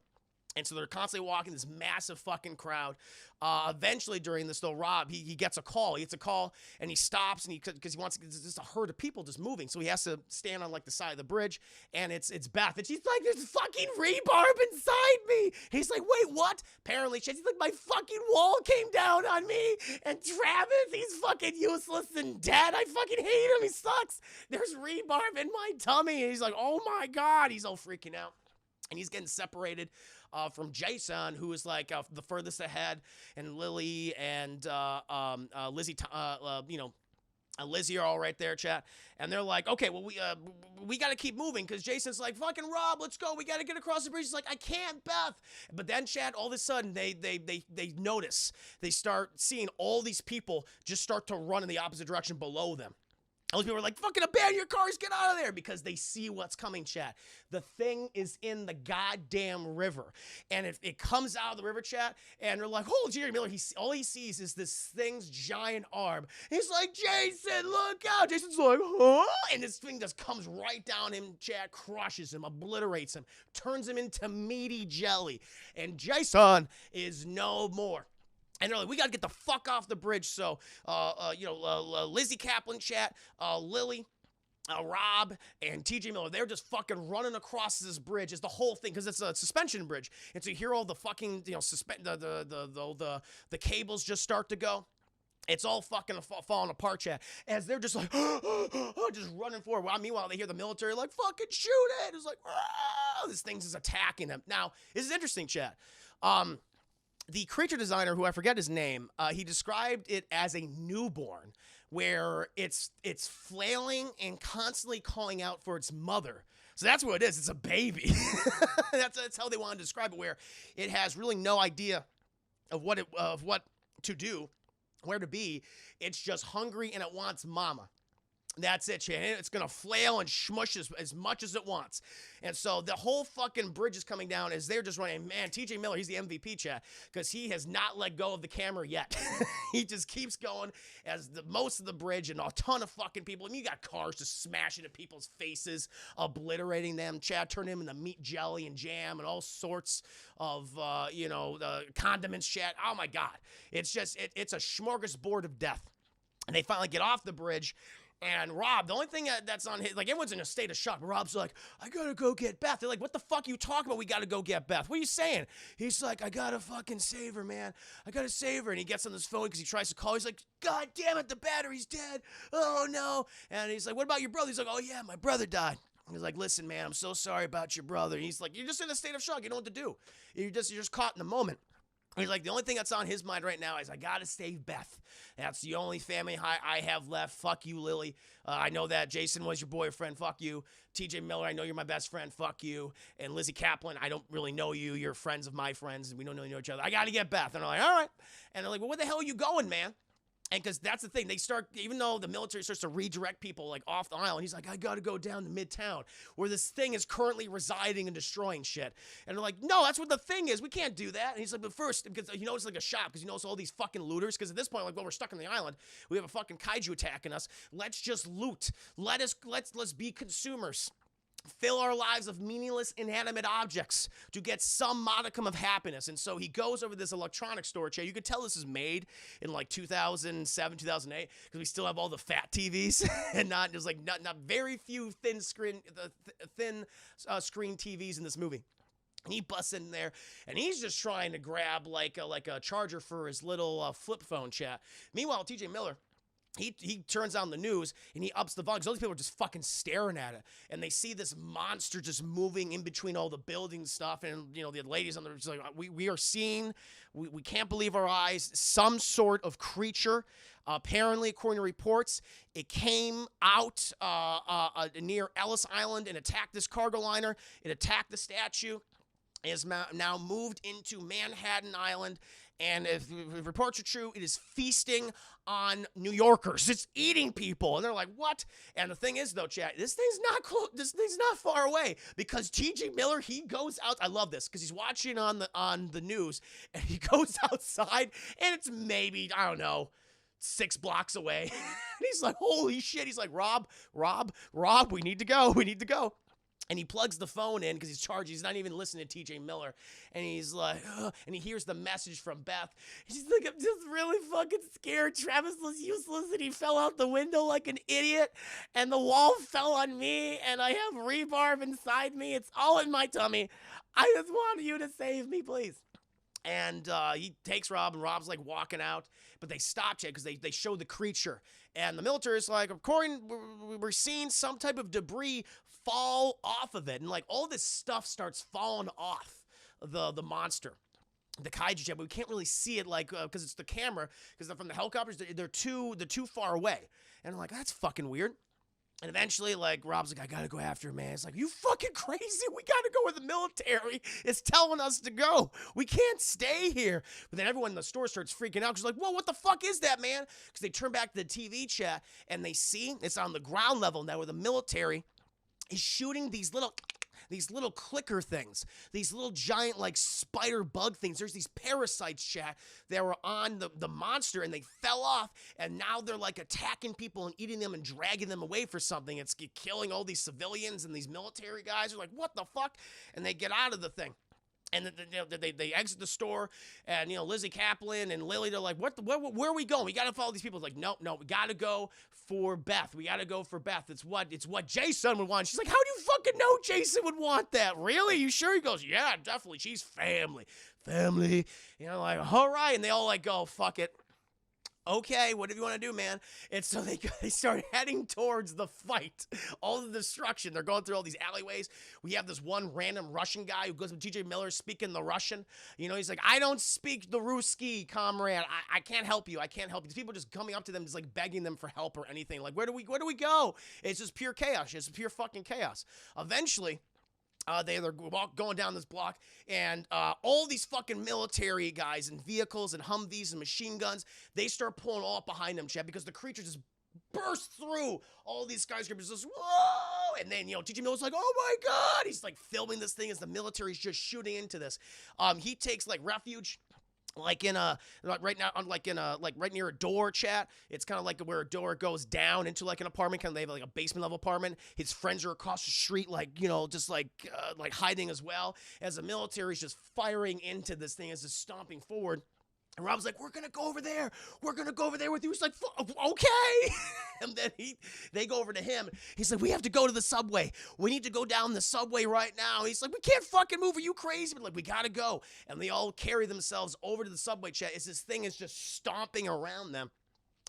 And so they're constantly walking this massive fucking crowd. Eventually, during this, though, Rob, he gets a call. He gets a call, and he stops, and because he wants, there's just a herd of people just moving. So he has to stand on, like, the side of the bridge, and it's Beth. And she's like, there's fucking rebarb inside me. He's like, wait, what? Apparently, she's like, my fucking wall came down on me, and Travis, he's fucking useless and dead. I fucking hate him. He sucks. There's rebarb in my tummy. And he's like, oh, my God. He's all freaking out. And he's getting separated from Jason, who is like the furthest ahead, and Lily and Lizzie, you know, Lizzie are all right there, chat. And they're like, okay, well, we got to keep moving, because Jason's like, fucking Rob, let's go. We got to get across the bridge. He's like, I can't, Beth. But then, chat, all of a sudden, they notice. They start seeing all these people just start to run in the opposite direction below them. All these people are like, fucking abandon your cars, get out of there, because they see what's coming, chat. The thing is in the goddamn river. And it comes out of the river, chat, and they're like, oh, Jerry Miller, all he sees is this thing's giant arm. He's like, Jason, look out. Jason's like, huh? And this thing just comes right down him, chat, crushes him, obliterates him, turns him into meaty jelly. And Jason is no more. And they're like, we got to get the fuck off the bridge. So, you know, Lizzie Kaplan, chat, Lily, Rob, and TJ Miller, they're just fucking running across this bridge. It's the whole thing, because it's a suspension bridge. And so you hear all the fucking, you know, the cables just start to go. It's all fucking falling apart, chat, as they're just like, just running forward. Well, meanwhile, they hear the military like, fucking shoot it. It's like, this thing's just attacking them. Now, this is interesting, chat. the creature designer, who I forget his name, he described it as a newborn, where it's flailing and constantly calling out for its mother. So that's what it is. It's a baby. That's how they want to describe it, where it has really no idea of what to do, where to be. It's just hungry and it wants mama. That's it, Chan. It's going to flail and smush as much as it wants. And so the whole fucking bridge is coming down as they're just running. Man, TJ Miller, he's the MVP, chat, because he has not let go of the camera yet. He just keeps going as most of the bridge and a ton of fucking people. I mean, you got cars just smashing into people's faces, obliterating them, chat, turning them into meat jelly and jam and all sorts of, condiments, chat. Oh, my God. It's just, it's a smorgasbord of death. And they finally get off the bridge. And Rob, the only thing that's on his, like, everyone's in a state of shock. But Rob's like, I gotta go get Beth. They're like, what the fuck are you talking about? We gotta go get Beth. What are you saying? He's like, I gotta fucking save her, man. I gotta save her. And he gets on his phone because he tries to call. He's like, God damn it, the battery's dead. Oh, no. And he's like, what about your brother? He's like, oh, yeah, my brother died. He's like, listen, man, I'm so sorry about your brother. And he's like, you're just in a state of shock. You don't know what to do. You're just caught in the moment. He's like, the only thing that's on his mind right now is I gotta save Beth. That's the only family I have left. Fuck you, Lily. I know that Jason was your boyfriend. Fuck you. TJ Miller, I know you're my best friend. Fuck you. And Lizzie Kaplan, I don't really know you. You're friends of my friends. We don't really know each other. I gotta get Beth. And I'm like, all right. And they're like, well, where the hell are you going, man? And because that's the thing, they start, even though the military starts to redirect people like off the island, he's like, I gotta go down to Midtown, where this thing is currently residing and destroying shit. And they're like, no, that's what the thing is. We can't do that. And he's like, but first, because you know it's like a shop, because you notice all these fucking looters. Because at this point, like, well, we're stuck on the island. We have a fucking kaiju attacking us. Let's just loot. Let's be consumers. Fill our lives of meaningless, inanimate objects to get some modicum of happiness. And so he goes over this electronics store chair. You can tell this is made in like 2007, 2008, because we still have all the fat TVs and not very few thin screen TVs in this movie. And he busts in there, and he's just trying to grab like a charger for his little flip phone, chat. Meanwhile, TJ Miller, He turns on the news and he ups the volume because all these people are just fucking staring at it, and they see this monster just moving in between all the building stuff, and the ladies on the just like we are seeing, we can't believe our eyes, some sort of creature. Apparently, according to reports, it came out near Ellis Island and attacked this cargo liner. It attacked the statue. Is now moved into Manhattan Island, and if reports are true, it is feasting on New Yorkers. It's eating people, and they're like, "What?" And the thing is, though, chat, this thing's not close. This thing's not far away because T.J. Miller, he goes out. I love this because he's watching on the news, and he goes outside, and it's maybe 6 blocks away. And he's like, "Holy shit!" He's like, "Rob, we need to go. We need to go." And he plugs the phone in because he's charged. He's not even listening to TJ Miller. And he's like, ugh, and he hears the message from Beth. She's like, I'm just really fucking scared. Travis was useless and he fell out the window like an idiot. And the wall fell on me and I have rebarb inside me. It's all in my tummy. I just want you to save me, please. And he takes Rob, and Rob's like walking out, but they stopped it because they show the creature. And the military is like, we're seeing some type of debris fall off of it, and like all this stuff starts falling off the monster, the kaiju jet, but we can't really see it like because it's the camera, because from the helicopters they're too far away, and I'm like, that's fucking weird. And eventually, like, Rob's like, I gotta go after him, man. It's like, you fucking crazy. We gotta go where the military is telling us to go. We can't stay here. But then everyone in the store starts freaking out because like, whoa, what the fuck is that, man? Because they turn back to the TV chat and they see it's on the ground level now where the military is shooting these little clicker things, these little giant like spider bug things. There's these parasites, chat, that were on the monster, and they fell off, and now they're like attacking people and eating them and dragging them away for something. It's killing all these civilians, and these military guys are like, what the fuck? And they get out of the thing. And they exit the store, and Lizzie Kaplan and Lily, they're like, where are we going? We gotta follow these people. It's like, no, we gotta go for Beth. We gotta go for Beth. It's what Jason would want. She's like, how do you fucking know Jason would want that? Really? You sure? He goes, yeah, definitely. She's family. Like, all right. And they all like go, fuck it. Okay, whatever you want to do, man. And so they start heading towards the fight, all the destruction. They're going through all these alleyways. We have this one random Russian guy who goes with TJ Miller speaking the Russian. You know, he's like, I don't speak the Ruski, comrade. I can't help you. I can't help you. These people just coming up to them, just like begging them for help or anything. Like, where do we go? It's just pure chaos. It's pure fucking chaos. Eventually, they're going down this block, and all these fucking military guys and vehicles and Humvees and machine guns, they start pulling all up behind them, Chad, because the creature just burst through all these skyscrapers, just whoa! And then, you know, TJ Miller's like, oh my God! He's like filming this thing as the military's just shooting into this. He takes like refuge like in a right now like in a like right near a door, chat. It's kind of like where a door goes down into like an apartment, kind of, they have like a basement level apartment. His friends are across the street, like, you know, just like hiding as well, as the military's just firing into this thing as it's stomping forward. And Rob's like, we're gonna go over there. We're gonna go over there with you. He's like, okay. And then they go over to him. He's like, we have to go to the subway. We need to go down the subway right now. He's like, we can't fucking move. Are you crazy? But like, we gotta go. And they all carry themselves over to the subway, chat, as this thing is just stomping around them.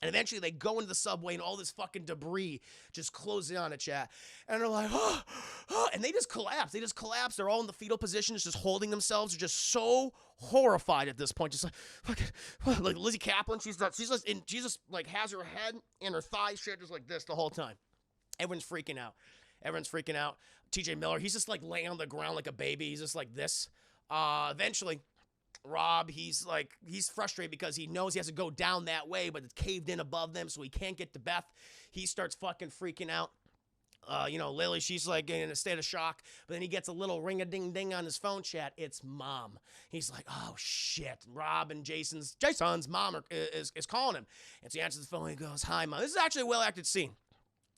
And eventually they go into the subway and all this fucking debris just closes on it, chat. And they're like, oh, and they just collapse. They just collapse. They're all in the fetal position, just holding themselves. They're just so horrified at this point. Just like, fucking, like Lizzie Kaplan, she just like has her head and her thighs shit just like this the whole time. Everyone's freaking out. TJ Miller, he's just like laying on the ground like a baby. He's just like this. Eventually, Rob, he's frustrated because he knows he has to go down that way, but it's caved in above them, so he can't get to Beth. He starts fucking freaking out. You know, Lily, she's like in a state of shock, but then he gets a little ring-a-ding-ding on his phone, chat. It's Mom. He's like, oh shit. Rob and Jason's mom is calling him. And so he answers the phone and he goes, hi, Mom. This is actually a well-acted scene.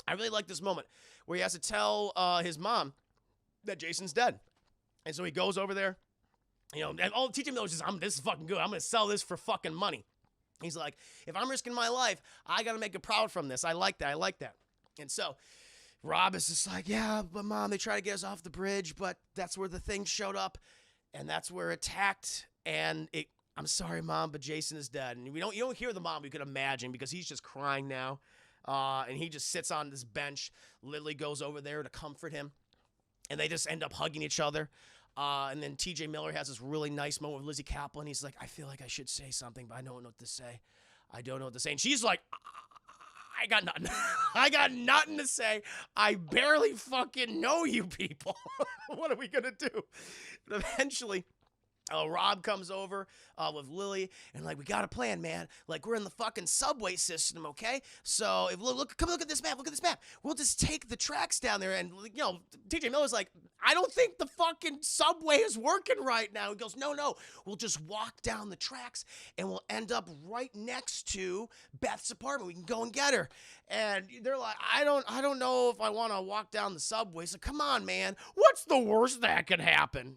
I really like this moment where he has to tell his mom that Jason's dead. And so he goes over there. You know, and all TJ Miller's just, this is fucking good. I'm going to sell this for fucking money. He's like, if I'm risking my life, I got to make it proud from this. I like that. And so Rob is just like, yeah, but Mom, they try to get us off the bridge, but that's where the thing showed up, and that's where it attacked, and I'm sorry, Mom, but Jason is dead. And you don't hear the mom, you could imagine, because he's just crying now. And he just sits on this bench. Lily goes over there to comfort him, and they just end up hugging each other. And then TJ Miller has this really nice moment with Lizzie Kaplan. He's like, I feel like I should say something, but I don't know what to say. And she's like, I got nothing. I got nothing to say. I barely fucking know you people. What are we going to do? But eventually, Rob comes over with Lily, and like, we got a plan, man. Like, we're in the fucking subway system, okay? So if come look at this map. Look at this map. We'll just take the tracks down there, and you know, TJ Miller's like, I don't think the fucking subway is working right now. He goes, no, we'll just walk down the tracks, and we'll end up right next to Beth's apartment. We can go and get her. And they're like, I don't know if I want to walk down the subway. So come on, man. What's the worst that could happen?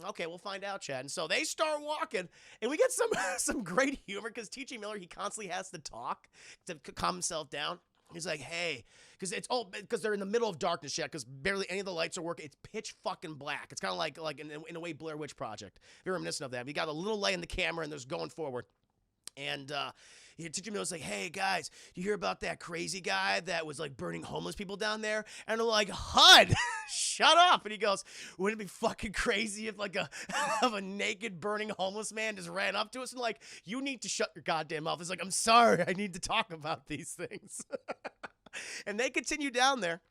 Okay, we'll find out, Chad. And so they start walking, and we get some great humor because TJ Miller, he constantly has to talk to calm himself down. He's like, hey, because they're in the middle of darkness yet, because barely any of the lights are working. It's pitch fucking black. It's kind of like in a way Blair Witch Project. Very reminiscent of that. We got a little light in the camera, and there's going forward. And TJ Miller's like, hey, guys, you hear about that crazy guy that was, like, burning homeless people down there? And they're like, HUD, shut up. And he goes, wouldn't it be fucking crazy if, like, a naked burning homeless man just ran up to us and, like, you need to shut your goddamn mouth. He's like, I'm sorry, I need to talk about these things. And they continue down there.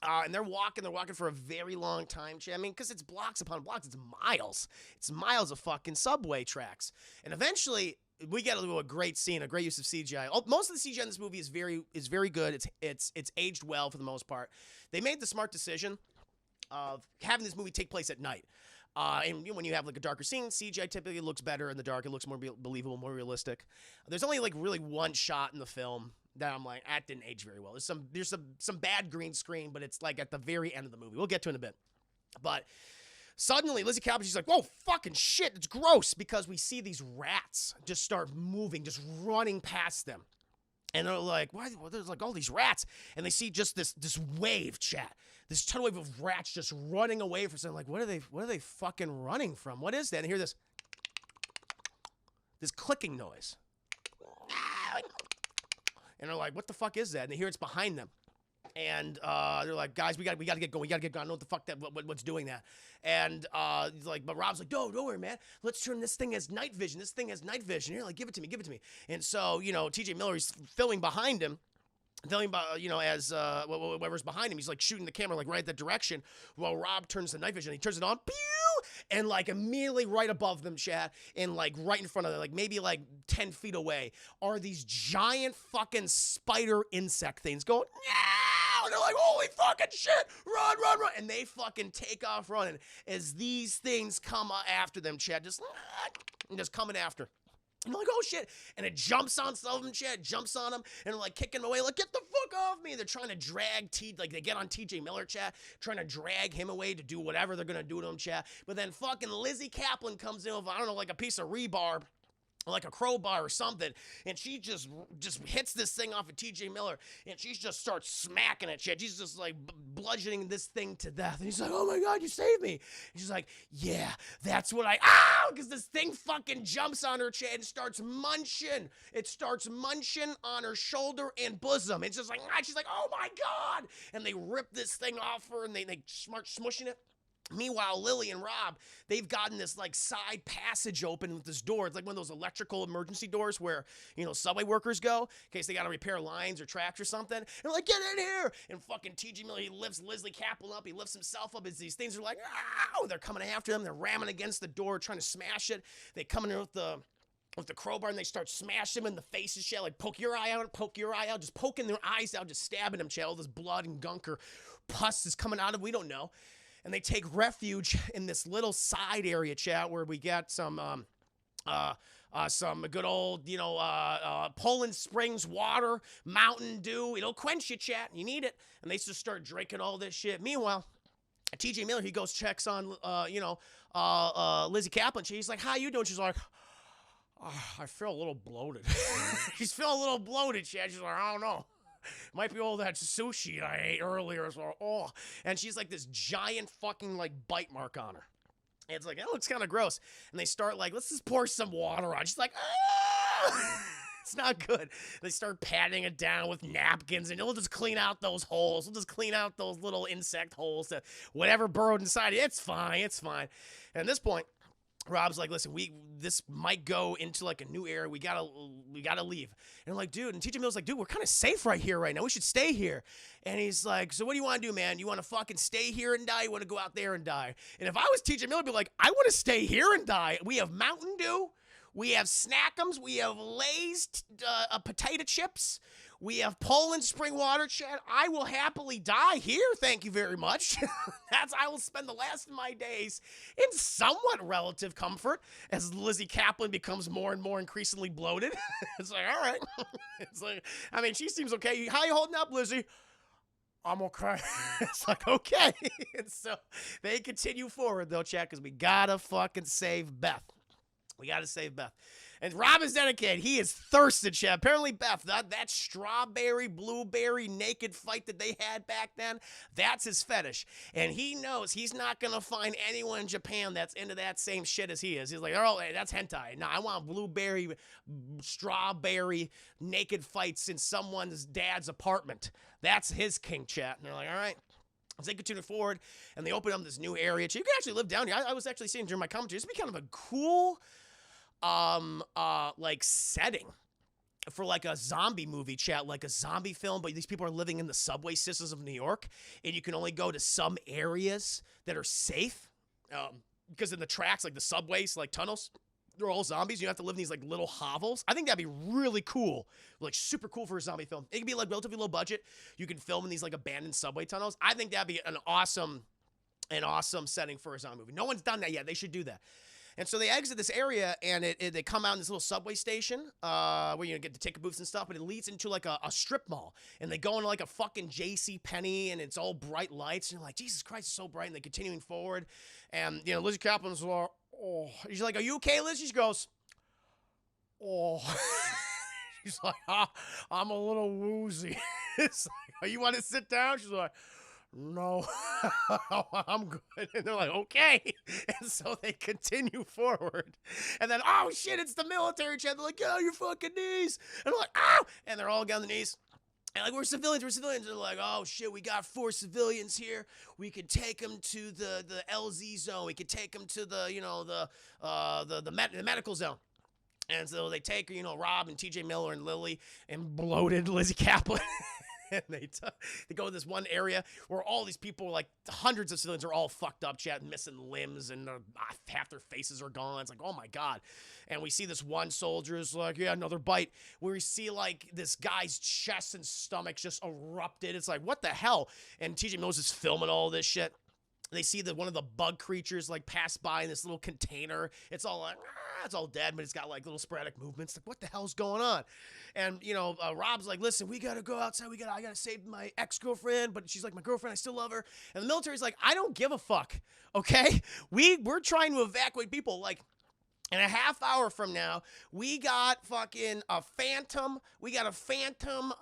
And they're walking for a very long time. I mean, because it's blocks upon blocks. It's miles. It's miles of fucking subway tracks. And eventually, we get a great scene, a great use of CGI. Most of the CGI in this movie is very good. It's aged well for the most part. They made the smart decision of having this movie take place at night. And when you have like a darker scene, CGI typically looks better in the dark. It looks more believable, more realistic. There's only like really one shot in the film that I'm like, that didn't age very well. There's some bad green screen, but it's like at the very end of the movie. We'll get to it in a bit. But suddenly, Lizzie Kaplan, she's like, whoa, fucking shit, it's gross, because we see these rats just start moving, just running past them. And they're like, why? Well, there's like all these rats. And they see just this wave, chat. This tidal wave of rats just running away from something. Like, what are they fucking running from? What is that? And hear this clicking noise. And they're like, what the fuck is that? And they hear it's behind them. And they're like, guys, we gotta get going. We gotta get going. I don't know what the fuck what's doing that. And he's like, but Rob's like, don't worry, man. Let's turn this thing as night vision. This thing has night vision. You're like, give it to me. And so, TJ Miller, he's filming behind him. Telling about, as whoever's behind him, he's like shooting the camera like right that direction while Rob turns the night vision. He turns it on, pew! And like immediately right above them, chat, and like right in front of them, like maybe like 10 feet away, are these giant fucking spider insect things going, yeah! And they're like, holy fucking shit, run. And they fucking take off running as these things come after them, chat, just coming after. And I'm like, oh shit. And it jumps on some of them, chat, jumps on them, and like kicking them away, like, get the fuck off me. And they're trying to drag they get on TJ Miller, chat, trying to drag him away to do whatever they're gonna do to him, chat. But then fucking Lizzie Kaplan comes in with, I don't know, like a piece of rebar, like a crowbar or something, and she just hits this thing off of TJ Miller, and she just starts smacking it, shit. She's just like bludgeoning this thing to death, and he's like, oh my god, you saved me. And she's like, yeah, that's what because this thing fucking jumps on her, chat, and starts munching. It starts munching on her shoulder and bosom. It's just like, she's like, oh my god, and they rip this thing off her, and they start smushing it. Meanwhile, Lily and Rob, they've gotten this like side passage open with this door. It's like one of those electrical emergency doors where, subway workers go in case they got to repair lines or tracks or something. And they're like, get in here. And fucking TJ Miller, he lifts Leslie Kaplan up. He lifts himself up as these things are like, ow! They're coming after them. They're ramming against the door, trying to smash it. They come in there with the crowbar, and they start smashing him in the face and shit, like poke your eye out, just poking their eyes out, just stabbing them, chat. All this blood and gunk or pus is coming out of, we don't know. And they take refuge in this little side area, chat, where we got some good old, Poland Springs water, Mountain Dew. It'll quench you, chat. You need it. And they just start drinking all this shit. Meanwhile, TJ Miller, he goes, checks on, Lizzie Kaplan. She's like, how you doing? She's like, I feel a little bloated. She's feeling a little bloated, chat. She's like, I don't know. Might be all that sushi I ate earlier. So, and she's like this giant fucking like bite mark on her. And it's like, that looks kind of gross. And they start like, let's just pour some water on. She's like, it's not good. They start patting it down with napkins, and it'll just clean out those holes. We'll just clean out those little insect holes that whatever burrowed inside. It's fine. And at this point, Rob's like, listen, this might go into like a new era. We gotta leave. And I'm like, dude, and TJ Miller's like, dude, we're kind of safe right here right now. We should stay here. And he's like, so what do you want to do, man? You want to fucking stay here and die? You want to go out there and die? And if I was TJ Miller, I'd be like, I want to stay here and die. We have Mountain Dew. We have Snackums. We have Lay's potato chips. We have Poland spring water, chat. I will happily die here. Thank you very much. I will spend the last of my days in somewhat relative comfort as Lizzie Kaplan becomes more and more increasingly bloated. It's like, all right. It's like, I mean, she seems okay. How you holding up, Lizzie? I'm okay. It's like, okay. And so they continue forward, though, chat, because we gotta fucking save Beth. We gotta save Beth. And Rob is dedicated. He is thirsted, chat. Apparently, Beth, that strawberry, blueberry, naked fight that they had back then, that's his fetish. And he knows he's not going to find anyone in Japan that's into that same shit as he is. He's like, oh, hey, that's hentai. No, I want blueberry, strawberry, naked fights in someone's dad's apartment. That's his king, chat. And they're like, all right. As they continue forward, and they open up this new area. You can actually live down here. I was actually seeing during my commentary, this would be kind of a cool like setting for like a zombie movie, chat, like a zombie film, but these people are living in the subway systems of New York, and you can only go to some areas that are safe, because in the tracks, like the subways, like tunnels, they're all zombies. You have to live in these like little hovels. I think that'd be really cool, like super cool for a zombie film. It could be like relatively low budget. You can film in these like abandoned subway tunnels. I think that'd be an awesome setting for a zombie movie. No one's done that yet. They should do that. And so they exit this area, and they come out in this little subway station where you get the ticket booths and stuff, but it leads into like a strip mall. And they go into like a fucking J.C. Penney, and it's all bright lights. And you're like, Jesus Christ, it's so bright. And they're continuing forward. And, Lizzie Kaplan's like, oh. She's like, are you okay, Liz? She goes, oh. She's like, I'm a little woozy. It's like, oh, you want to sit down? She's like, no, I'm good. And they're like, okay. And so they continue forward. And then, oh shit, it's the military chat. They're like, get on your fucking knees. And I'm like, ah! And they're all on the knees. And like, we're civilians. They're like, oh shit, we got 4 civilians here. We could take them to the LZ zone. We could take them to the, you know, the medical zone. And so they take, you know, Rob and TJ Miller and Lily and bloated Lizzie Kaplan. And they go to this one area where all these people, like hundreds of civilians, are all fucked up, chat, missing limbs, and half their faces are gone. It's like, oh my God. And we see this one soldier is like, yeah, another bite. Where we see like this guy's chest and stomach just erupted. It's like, what the hell? And TJ Mills is filming all this shit. They see that one of the bug creatures like pass by in this little container. It's all like, it's all dead, but it's got like little sporadic movements. Like, what the hell's going on? And you know, Rob's like, listen, we gotta go outside. I gotta save my ex-girlfriend, but she's like my girlfriend. I still love her. And the military's like, I don't give a fuck. Okay, we're trying to evacuate people. Like, in a half hour from now, we got fucking a phantom. We got a phantom,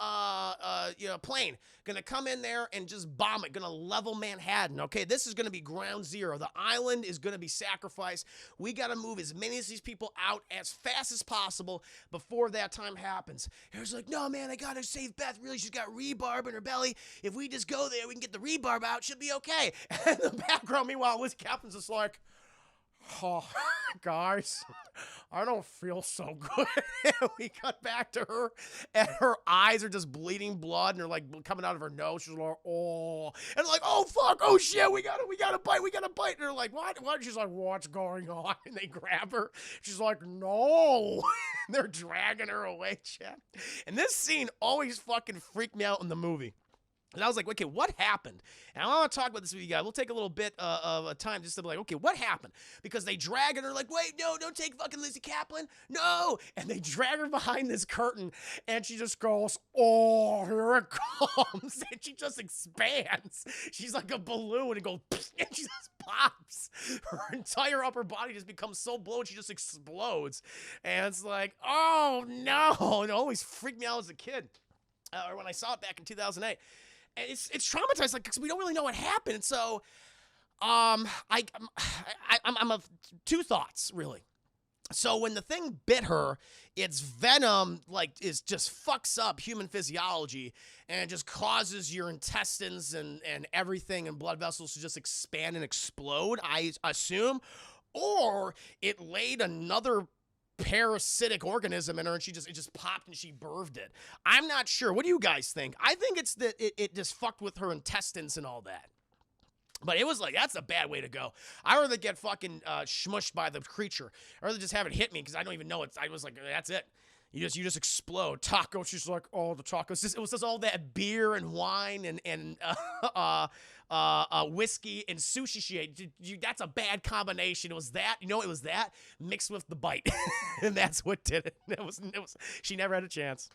plane gonna come in there and just bomb it. Gonna level Manhattan. Okay, this is gonna be ground zero. The island is gonna be sacrificed. We gotta move as many of these people out as fast as possible before that time happens. He's like, no man, I gotta save Beth. Really, she's got rebarb in her belly. If we just go there, we can get the rebarb out. She'll be okay. And in the background, meanwhile, Liz Kaplan's just like, oh, guys, I don't feel so good. And we cut back to her, and her eyes are just bleeding blood, and they're like coming out of her nose. She's like, oh, and like, oh fuck, oh shit, we gotta bite. And they're like, what? She's like, what's going on? And they grab her. She's like, no. And they're dragging her away, chat. And this scene always fucking freaked me out in the movie. And I was like, okay, what happened? And I want to talk about this with you guys. We'll take a little bit of time just to be like, okay, what happened? Because they drag her, like, wait, no, don't take fucking Lizzie Kaplan. No. And they drag her behind this curtain, and she just goes, oh, here it comes. And she just expands. She's like a balloon and goes, and she just pops. Her entire upper body just becomes so blown, she just explodes. And it's like, oh, no. It always freaked me out as a kid. Or when I saw it back in 2008. And it's traumatized, like, because we don't really know what happened. And so, I'm of two thoughts, really. So when the thing bit her, its venom, like, just fucks up human physiology and just causes your intestines and everything and blood vessels to just expand and explode, I assume. Or it laid another parasitic organism in her, and it just popped and she birthed it. I'm not sure. What do you guys think? I think it's that it just fucked with her intestines and all that. But it was like, that's a bad way to go. I'd rather get fucking smushed by the creature. I'd rather just have it hit me because I don't even know it. I was like, that's it. You just explode. Taco, she's like, oh, the tacos. It was just all that beer and wine and whiskey and sushi she ate. That's a bad combination. It was that, it was that mixed with the bite. And that's what did it. It was, she never had a chance.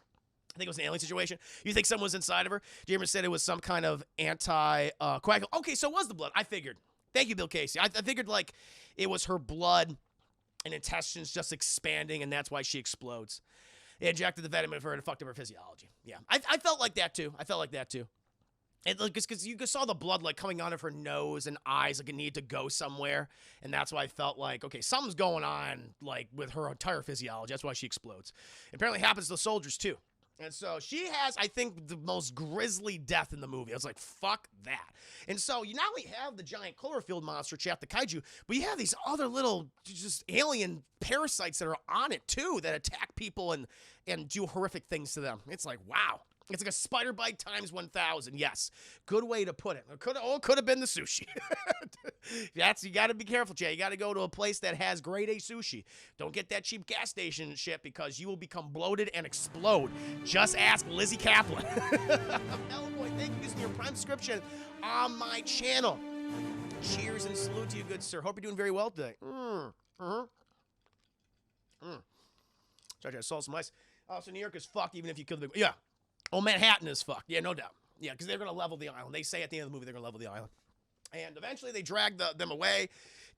I think it was an alien situation. You think someone was inside of her? Jamer said it was some kind of anti-coagulant. Okay, so it was the blood. I figured. Thank you, Bill Casey. I figured like it was her blood and intestines just expanding, and that's why she explodes. They injected the venom in her and it fucked up her physiology. Yeah, I felt like that too. And like, because you saw the blood like coming out of her nose and eyes, like it needed to go somewhere, and that's why I felt like, okay, something's going on like with her entire physiology. That's why she explodes. It apparently happens to the soldiers too. And so she has, I think, the most grisly death in the movie. I was like, fuck that. And so you not only have the giant Cloverfield monster, chat, the kaiju, but you have these other little just alien parasites that are on it too, that attack people and do horrific things to them. It's like, wow. It's like a spider bite times 1,000. Yes. Good way to put it. It could have been the sushi. You got to be careful, Jay. You got to go to a place that has grade A sushi. Don't get that cheap gas station shit because you will become bloated and explode. Just ask Lizzie Kaplan. Boy, thank you for your prime subscription on my channel. Cheers and salute to you, good sir. Hope you're doing very well today. Sorry, I saw some ice. Oh, so New York is fucked even if you kill the... Yeah. Oh, Manhattan is fucked. Yeah, no doubt. Yeah, because they're going to level the island. They say at the end of the movie they're going to level the island. And eventually they drag them away.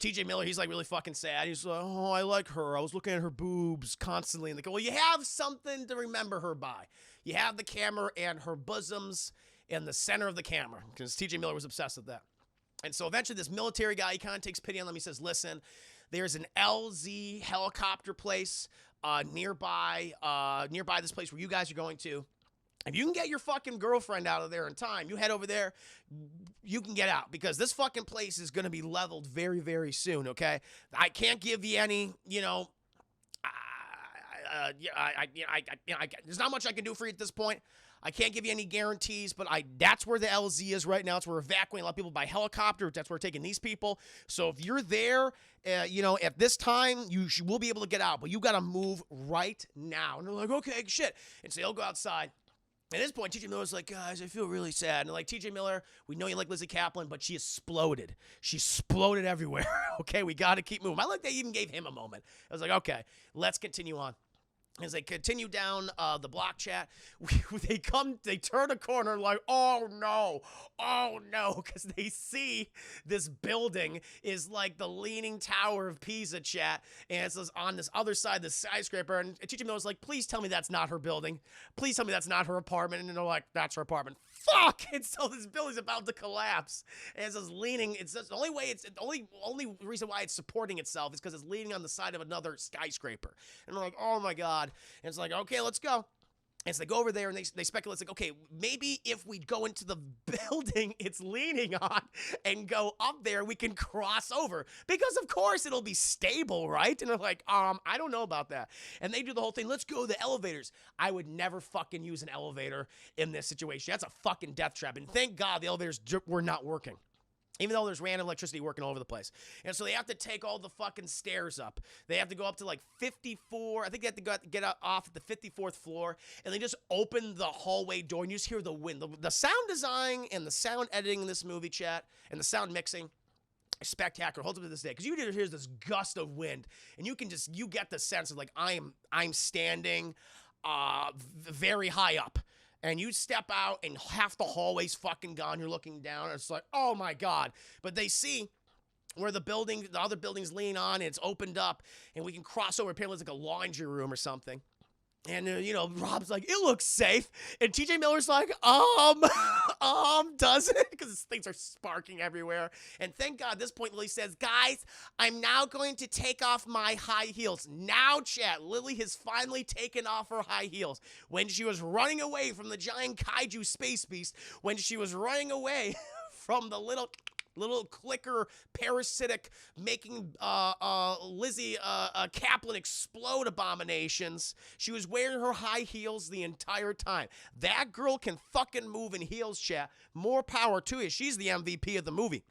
TJ Miller, he's like really fucking sad. He's like, oh, I like her. I was looking at her boobs constantly. And they go, well, you have something to remember her by. You have the camera and her bosoms in the center of the camera because TJ Miller was obsessed with that. And so eventually this military guy, he kind of takes pity on them. He says, listen, there's an LZ helicopter place nearby this place where you guys are going to. If you can get your fucking girlfriend out of there in time, you head over there, you can get out because this fucking place is going to be leveled very, very soon, okay? I can't give you any, there's not much I can do for you at this point. I can't give you any guarantees, but that's where the LZ is right now. It's where we're evacuating a lot of people by helicopter. That's where we're taking these people. So if you're there, at this time, will be able to get out, but you got to move right now. And they're like, okay, shit. And so they'll go outside. At this point, TJ Miller's like, guys, I feel really sad. And like, TJ Miller, we know you like Lizzie Kaplan, but she exploded. She exploded everywhere. Okay, we got to keep moving. I like they even gave him a moment. I was like, okay, let's continue on. As they continue down the block chat, they turn a corner like, oh no, because they see this building is like the Leaning Tower of Pisa, chat, and it's on this other side, the skyscraper, and TJ Miller's like, please tell me that's not her building. Please tell me that's not her apartment, and they're like, that's her apartment. Fuck! And so this building's about to collapse, and it's just leaning, it's just, the only reason why it's supporting itself is because it's leaning on the side of another skyscraper. And they're like, oh my God. And it's like, okay, let's go. And so they go over there and they speculate, it's like, okay, maybe if we go into the building it's leaning on and go up there, we can cross over. Because of course it'll be stable, right? And they're like, I don't know about that. And they do the whole thing, let's go to the elevators. I would never fucking use an elevator in this situation. That's a fucking death trap. And thank God the elevators were not working. Even though there's random electricity working all over the place. And so they have to take all the fucking stairs up. They have to go up to like 54. I think they have to get off at the 54th floor. And they just open the hallway door and you just hear the wind. The sound design and the sound editing in this movie, chat, and the sound mixing is spectacular. Holds up to this day. Because you hear this gust of wind. And you get the sense of like, I'm standing very high up. And you step out and half the hallway's fucking gone. You're looking down and it's like, oh my God. But they see where the other buildings lean on and it's opened up and we can cross over. Apparently it's like a laundry room or something. And, Rob's like, it looks safe. And TJ Miller's like, does it? Because things are sparking everywhere. And thank God at this point, Lily says, guys, I'm now going to take off my high heels. Now, chat, Lily has finally taken off her high heels. When she was running away from the giant kaiju space beast, when she was running away from the little clicker parasitic making Lizzie Kaplan explode abominations. She was wearing her high heels the entire time. That girl can fucking move in heels, chat. More power to you. She's the MVP of the movie.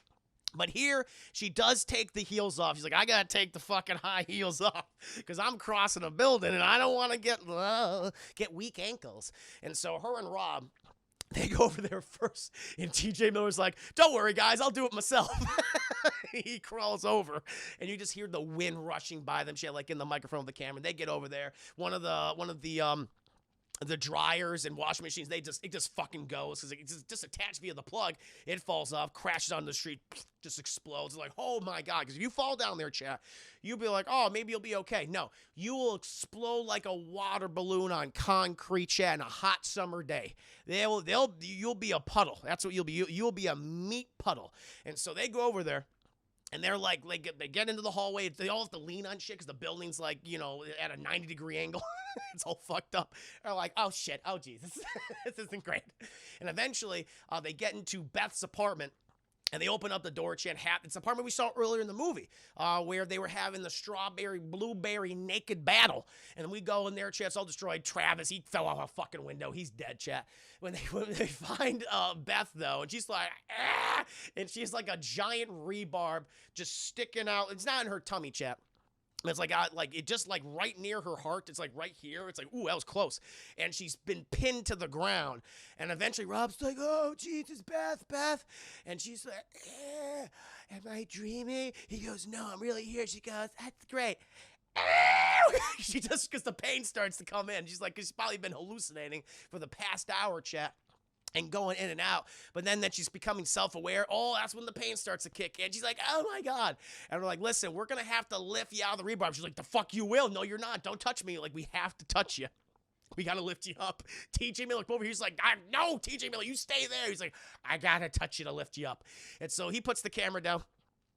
But here, she does take the heels off. She's like, I gotta take the fucking high heels off because I'm crossing a building and I don't want to get weak ankles. And so her and Rob, they go over there first, and TJ Miller's like, don't worry, guys, I'll do it myself. He crawls over, and you just hear the wind rushing by them, shit, like in the microphone of the camera. They get over there. One of the dryers and washing machines, it just fucking goes because it's just attached via the plug. It falls off, crashes onto the street, just explodes. It's like, oh my God, because if you fall down there, chat, you'll be like, oh, maybe you'll be okay. No, you will explode like a water balloon on concrete, chat, in a hot summer day. You'll be a puddle. That's what you'll be. You'll be a meat puddle. And so they go over there. And they're like, they get into the hallway. They all have to lean on shit because the building's like, at a 90-degree angle. It's all fucked up. They're like, oh shit, oh Jesus, this isn't great. And eventually, they get into Beth's apartment. And they open up the door, chat. It's the apartment we saw earlier in the movie, where they were having the blueberry naked battle. And then we go in there, chat's all destroyed. Travis, he fell off a fucking window. He's dead, chat. When they find Beth, though, and she's like, ah! And she's like a giant rebarb just sticking out. It's not in her tummy, chat. It's like it just like right near her heart. It's like right here. It's like, ooh, that was close. And she's been pinned to the ground. And eventually Rob's like, oh, Jesus, Beth. And she's like, am I dreaming? He goes, no, I'm really here. She goes, that's great. She just, because the pain starts to come in. She's like, she's probably been hallucinating for the past hour, chat. And going in and out. But then she's becoming self-aware. Oh, that's when the pain starts to kick in. She's like, oh my God. And we're like, listen, we're going to have to lift you out of the rebarb. She's like, the fuck you will. No, you're not. Don't touch me. Like, we have to touch you. We gotta lift you up. TJ Miller come over here. He's like, no, TJ Miller, you stay there. He's like, I gotta touch you to lift you up. And so he puts the camera down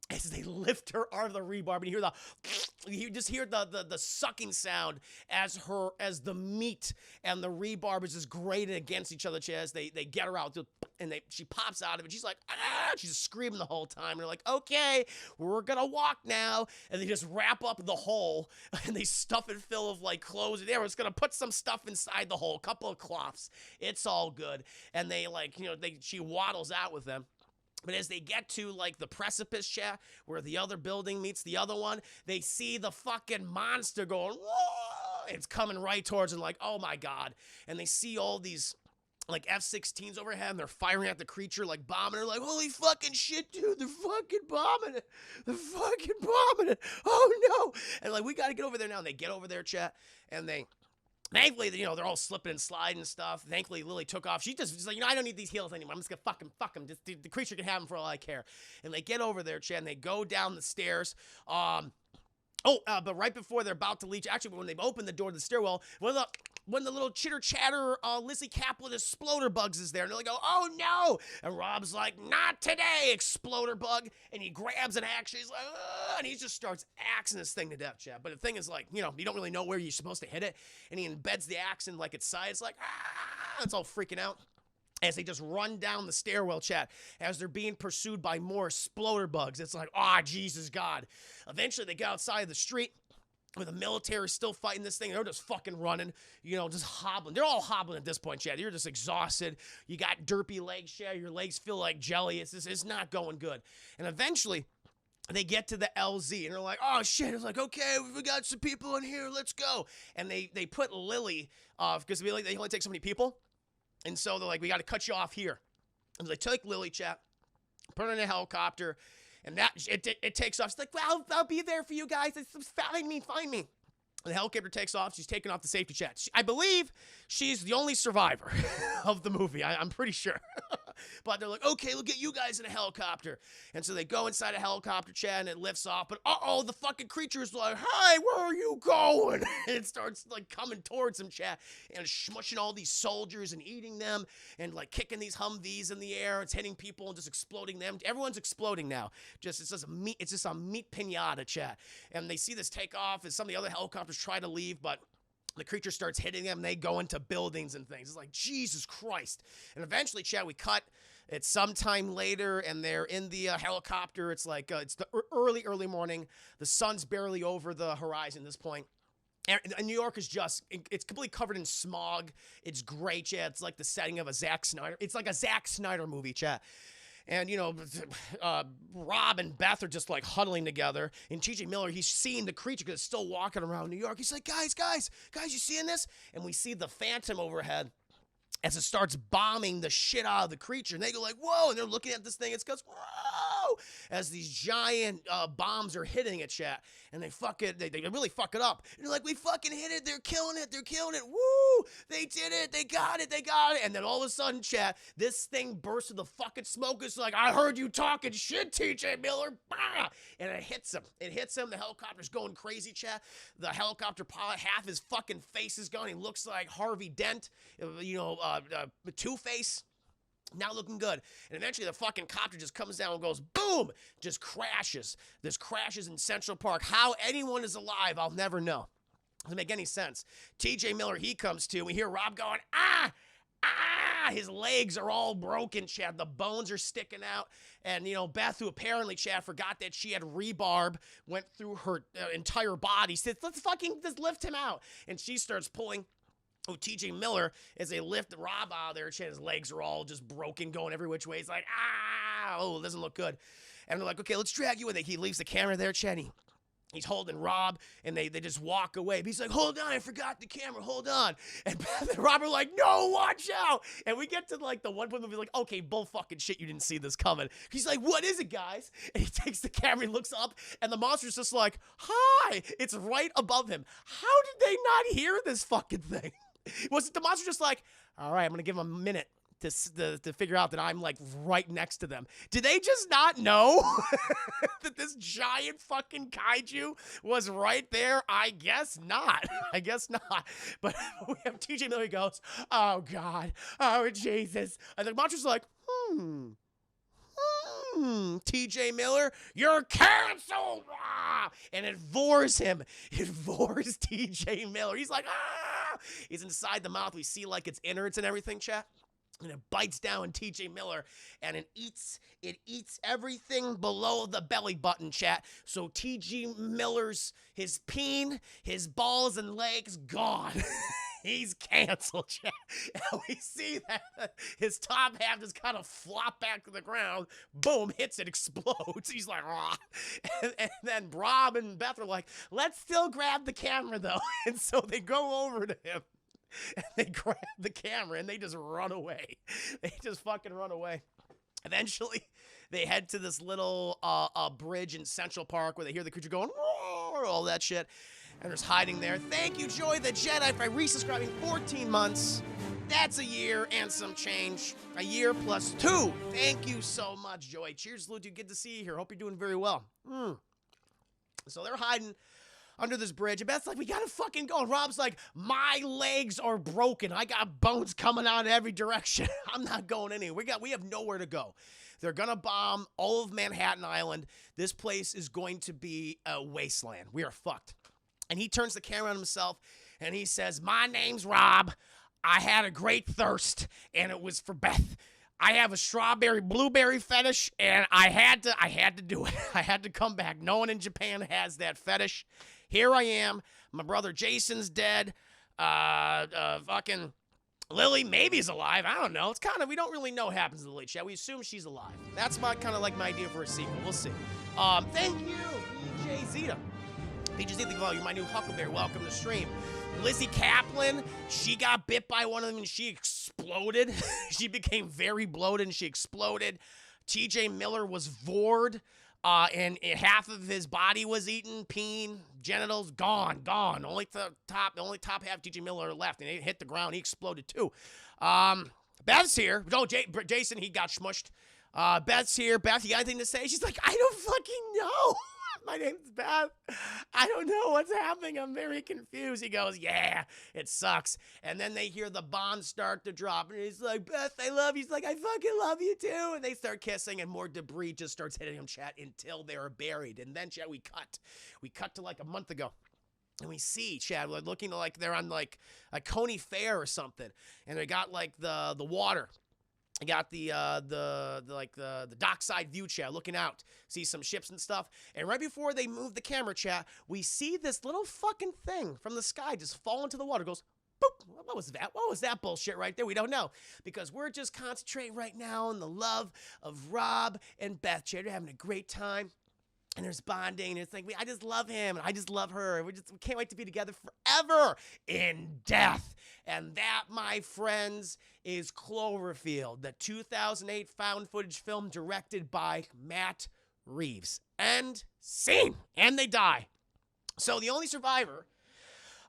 as they lift her out of the rebarb, and you just hear the sucking sound as the meat and the rebarb is just grated against each other. As they get her out, and she pops out of it. She's like, ah! She's just screaming the whole time. And they're like, okay, we're gonna walk now. And they just wrap up the hole and they stuff it full of like clothes. And we're just gonna put some stuff inside the hole, a couple of cloths. It's all good. And they she waddles out with them. But as they get to, like, the precipice, chat, where the other building meets the other one, they see the fucking monster going, whoa! It's coming right towards them, like, oh, my God. And they see all these, like, F-16s overhead, and they're firing at the creature, like, bombing her, like, holy fucking shit, dude, they're fucking bombing it. They're fucking bombing it. Oh, no. And, like, we got to get over there now. And they get over there, chat, and thankfully, they're all slipping and sliding and stuff. Thankfully, Lily took off. She's like, I don't need these heels anymore. I'm just going to fuck him. Just, the creature can have them for all I care. And they get over there, Chad, and they go down the stairs. But right before they're about to leave, actually, when they've opened the door to the stairwell, when the little chitter-chatter Lizzie Kaplan exploder bugs is there, and they're like, oh, no! And Rob's like, not today, exploder bug! And he grabs an axe, he's like, and he just starts axing this thing to death, Chad. But the thing is, like, you don't really know where you're supposed to hit it, and he embeds the axe in, like, its side. It's like, it's all freaking out. As they just run down the stairwell, chat, as they're being pursued by more exploder bugs. It's like, Jesus God. Eventually, they get outside of the street where the military is still fighting this thing. They're just fucking running, just hobbling. They're all hobbling at this point, Chad. You're just exhausted. You got derpy legs, Chad. Your legs feel like jelly. It's not going good. And eventually, they get to the LZ, and they're like, oh, shit. It's like, okay, we got some people in here. Let's go. And they put Lily, because they only take so many people. And so they're like, we got to cut you off here. And they take Lily, chat, put her in a helicopter, and it takes off. She's like, well, I'll be there for you guys. Find me. The helicopter takes off. She's taking off the safety chat. I believe she's the only survivor of the movie. I'm pretty sure. But they're like, okay, we'll get you guys in a helicopter. And so they go inside a helicopter, chat, and it lifts off. But the fucking creature's like, hi, where are you going? And it starts like coming towards them, chat, and smushing all these soldiers and eating them and like kicking these Humvees in the air. It's hitting people and just exploding them. Everyone's exploding now. It's just a meat pinata, chat. And they see this take off as some of the other helicopters try to leave, but the creature starts hitting them. They go into buildings and things. It's like, Jesus Christ. And eventually, Chad, we cut. It's sometime later, and they're in the helicopter. It's like, it's the early morning. The sun's barely over the horizon at this point. And New York is it's completely covered in smog. It's gray, Chad. It's like the setting of a Zack Snyder. It's like a Zack Snyder movie, Chad. And, Rob and Beth are just, like, huddling together. And TJ Miller, he's seeing the creature because it's still walking around New York. He's like, guys, you seeing this? And we see the Phantom overhead as it starts bombing the shit out of the creature. And they go like, whoa, and they're looking at this thing. It goes, whoa, as these giant bombs are hitting it, chat. And they really fuck it up. And they're like, we fucking hit it. They're killing it. Woo, they did it. They got it. And then all of a sudden, chat, this thing bursts with the fucking smoke. It's like, I heard you talking shit, TJ Miller. Bah! And it hits him. The helicopter's going crazy, chat. The helicopter pilot, half his fucking face is gone. He looks like Harvey Dent, Two-Face. Not looking good. And eventually the fucking copter just comes down and goes, boom, just crashes. This crashes in Central Park. How anyone is alive, I'll never know. Doesn't make any sense. TJ Miller, he comes to. We hear Rob going, his legs are all broken, Chad. The bones are sticking out. And, Beth, who apparently, Chad, forgot that she had rebarb, went through her entire body. Says, let's fucking just lift him out. And she starts pulling TJ Miller, as they lift Rob out of there, his legs are all just broken, going every which way. He's like, it doesn't look good. And they're like, okay, let's drag you with it. He leaves the camera there, Chad. He's holding Rob, and they just walk away. But he's like, hold on, I forgot the camera, hold on. And Beth and Rob are like, no, watch out. And we get to, like, the one point where we're like, okay, bull fucking shit, you didn't see this coming. He's like, what is it, guys? And he takes the camera, he looks up, and the monster's just like, hi. It's right above him. How did they not hear this fucking thing? Was the monster just like, all right, I'm going to give him a minute to figure out that I'm like right next to them. Did they just not know that this giant fucking kaiju was right there? I guess not. I guess not. But we have TJ Miller goes, oh God, oh Jesus. And the monster's like, TJ Miller, you're canceled. And it vores him. It vores TJ Miller. He's like, ah. He's inside the mouth. We see like its innards and everything, chat. And it bites down TJ Miller, and it eats everything below the belly button, chat. So TJ Miller's, his peen, his balls and legs, gone. He's canceled, chat. And we see that his top half just kind of flop back to the ground. Boom, hits it, explodes. He's like, ah. And then Rob and Beth are like, let's still grab the camera, though. And so they go over to him. And they grab the camera and they just run away. They just fucking run away. Eventually, they head to this little bridge in Central Park where they hear the creature going, roar, all that shit. And there's hiding there. Thank you, Joy the Jedi, for resubscribing 14 months. That's a year and some change. A year plus 2. Thank you so much, Joy. Cheers, Lou. Dude, good to see you here. Hope you're doing very well. So they're hiding under this bridge, and Beth's like, we gotta fucking go. And Rob's like, my legs are broken. I got bones coming out in every direction. I'm not going anywhere. We have nowhere to go. They're gonna bomb all of Manhattan Island. This place is going to be a wasteland. We are fucked. And he turns the camera on himself, and he says, my name's Rob. I had a great thirst, and it was for Beth. I have a strawberry blueberry fetish, and I had to do it. I had to come back. No one in Japan has that fetish. Here I am. My brother Jason's dead. Fucking Lily maybe is alive. I don't know. It's kind of, we don't really know what happens to Lily, chat. We assume she's alive. That's my kind of like my idea for a sequel. We'll see. Thank you, BJ Zeta. BJ Zeta, you're my new Huckleberry. Welcome to the stream. Lizzie Kaplan, she got bit by one of them and she exploded. She became very bloated and she exploded. TJ Miller was vored. And half of his body was eaten, peen, genitals, gone. Only top half TJ Miller left, and it hit the ground. He exploded too. Beth's here. Oh, Jason, he got smushed. Beth's here. Beth, you got anything to say? She's like, I don't fucking know. My name's Beth. I don't know what's happening. I'm very confused. He goes, yeah, it sucks. And then they hear the bombs start to drop. And he's like, Beth, I love you. He's like, I fucking love you too. And they start kissing and more debris just starts hitting him, chat, until they're buried. And then, chat, we cut to like a month ago. And we see, Chad, looking like they're on like a Coney Fair or something. And they got like the water. I got the dockside view, chat, looking out, see some ships and stuff. And right before they move the camera, chat, we see this little fucking thing from the sky just fall into the water. It goes, boop. What was that? What was that bullshit right there? We don't know. Because we're just concentrating right now on the love of Rob and Beth, chat. They're having a great time. And there's bonding, and it's like, I just love him, and I just love her, and we can't wait to be together forever in death. And that, my friends, is Cloverfield, the 2008 found footage film directed by Matt Reeves. End scene. And they die. So the only survivor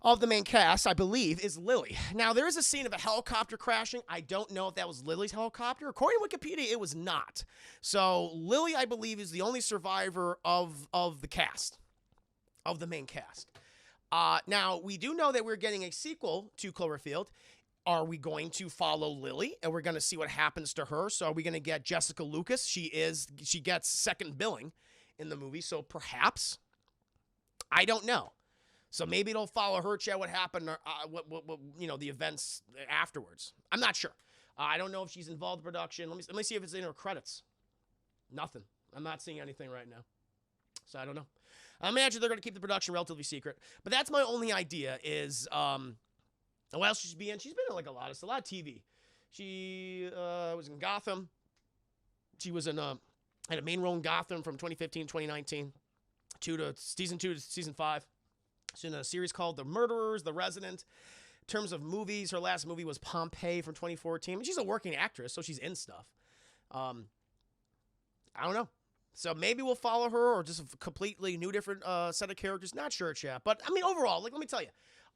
of the main cast, I believe, is Lily. Now, there is a scene of a helicopter crashing. I don't know if that was Lily's helicopter. According to Wikipedia, it was not. So, Lily, I believe, is the only survivor of the cast, of the main cast. Now, we do know that we're getting a sequel to Cloverfield. Are we going to follow Lily, and we're going to see what happens to her? So, are we going to get Jessica Lucas? She gets second billing in the movie, so perhaps. I don't know. So maybe it'll follow her, chat, what happened, what the events afterwards. I'm not sure. I don't know if she's involved in production. Let me see if it's in her credits. Nothing. I'm not seeing anything right now. So I don't know. I imagine they're going to keep the production relatively secret. But that's my only idea is, what else should she be in? She's been in like a lot of TV. She was in Gotham. She was in had a main role in Gotham from 2015 2019. Season 2 to season 5. She's in a series called The Murderers, The Resident. In terms of movies, her last movie was Pompeii from 2014. And she's a working actress, so she's in stuff. I don't know. So maybe we'll follow her or just a completely new, different set of characters. Not sure, chat. But, I mean, overall, let me tell you.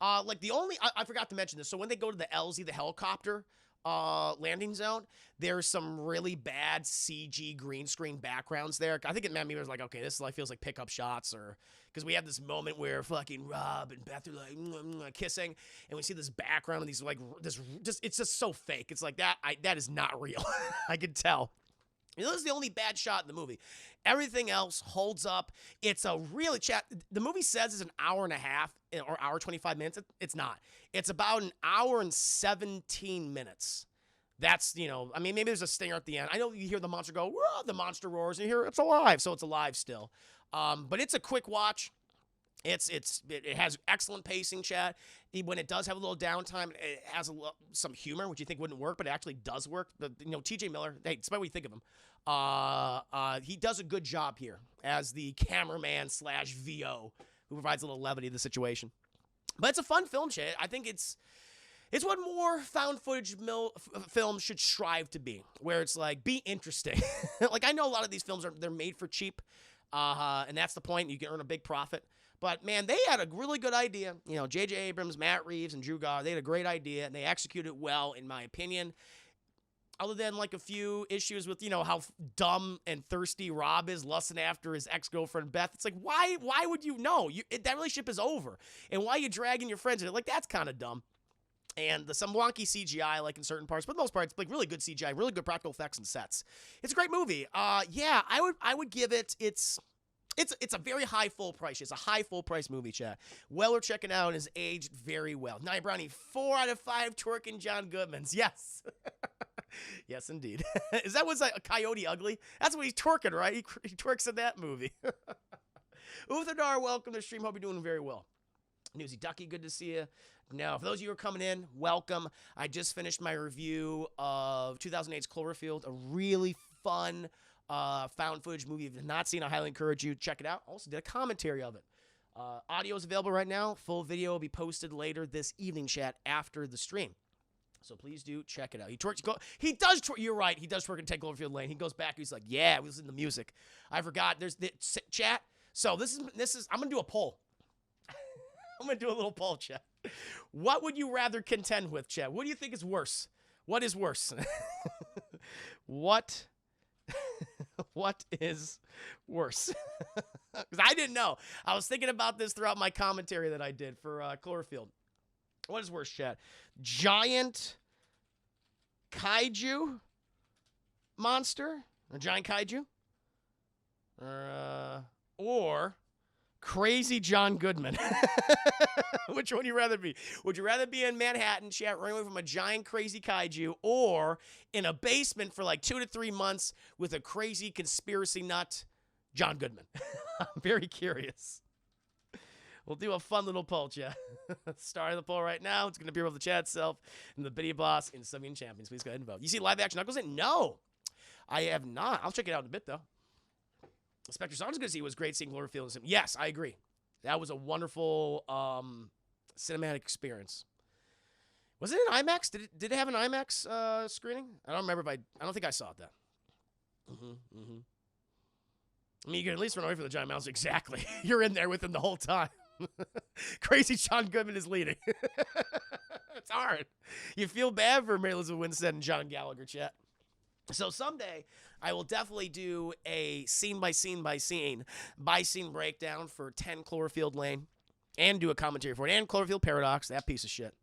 I forgot to mention this. So when they go to the LZ, the helicopter, landing zone, there's some really bad CG green screen backgrounds there. I think it made me was like, okay, this like feels like pickup shots, or because we have this moment where fucking Rob and Beth are like kissing, and we see this background of these like this just it's just so fake. It's like that is not real. I can tell. This is the only bad shot in the movie. Everything else holds up. It's a really the movie says it's an hour and a half or hour 25 minutes. It's not. It's about an hour and 17 minutes. That's, you know, I mean, maybe there's a stinger at the end. I know you hear the monster go, whoa, the monster roars, and you hear it's alive, so it's alive still. But it's a quick watch. It has excellent pacing, chat. When it does have a little downtime, it has some humor, which you think wouldn't work, but it actually does work. But, you know, T.J. Miller, hey, despite what you think of him, he does a good job here as the cameraman / VO who provides a little levity to the situation. But it's a fun film, chat. I think it's what more found footage films should strive to be, where it's like, be interesting. Like, I know a lot of these films they're made for cheap, and that's the point. You can earn a big profit. But, man, they had a really good idea. You know, J.J. Abrams, Matt Reeves, and Drew Goddard, they had a great idea, and they executed it well, in my opinion. Other than, like, a few issues with, you know, how dumb and thirsty Rob is lusting after his ex-girlfriend, Beth. It's like, why would you know? That relationship is over. And why are you dragging your friends in it? Like, that's kind of dumb. And some wonky CGI, like in certain parts, but for the most part, it's like really good CGI, really good practical effects and sets. It's a great movie. Yeah, I would give it. It's a very high full price. It's a high full price movie, chat. Weller checking out and has aged very well. Nia Brownie, 4 out of 5 twerking John Goodmans. Yes. Yes, indeed. Is that what's a Coyote Ugly? That's what he's twerking, right? He twerks in that movie. Uthadar, welcome to the stream. Hope you're doing very well. Newsy Ducky, good to see you. Now, for those of you who are coming in, welcome. I just finished my review of 2008's Cloverfield, a really fun found footage movie. If you've not seen it, I highly encourage you to check it out. Also did a commentary of it. Audio is available right now. Full video will be posted later this evening, chat, after the stream. So please do check it out. He does twerk. You're right. He does twerk in 10 Cloverfield Lane. He goes back. He's like, yeah, we listen to the music. I forgot. There's the chat. So this is. I'm gonna do a poll. I'm going to do a little poll, chat. What would you rather contend with, chat? What do you think is worse? What is worse? What is worse? Because I didn't know. I was thinking about this throughout my commentary that I did for Cloverfield. What is worse, chat? Giant kaiju monster? A giant kaiju? Or crazy John Goodman. Which one would you rather be? Would you rather be in Manhattan, chat, running away from a giant crazy kaiju, or in a basement for like 2 to 3 months with a crazy conspiracy nut, John Goodman? I'm very curious. We'll do a fun little poll, chat. Starting the poll right now. It's going to appear with the chat itself and the Biddy Boss and Summon Champions. Please go ahead and vote. You see live action Knuckles in? No, I have not. I'll check it out in a bit, though. Spectre Sounds good to see. It was great seeing Cloverfield. Yes, I agree. That was a wonderful cinematic experience. Was it an IMAX? Did it have an IMAX screening? I don't remember if I don't think I saw it then. I mean, you can at least run away from the giant mouse. Exactly. You're in there with him the whole time. Crazy John Goodman is leading. It's hard. You feel bad for Mary Elizabeth Winstead and John Gallagher, chat. So someday, I will definitely do a scene by scene breakdown for 10 Cloverfield Lane and do a commentary for it. And Cloverfield Paradox, that piece of shit.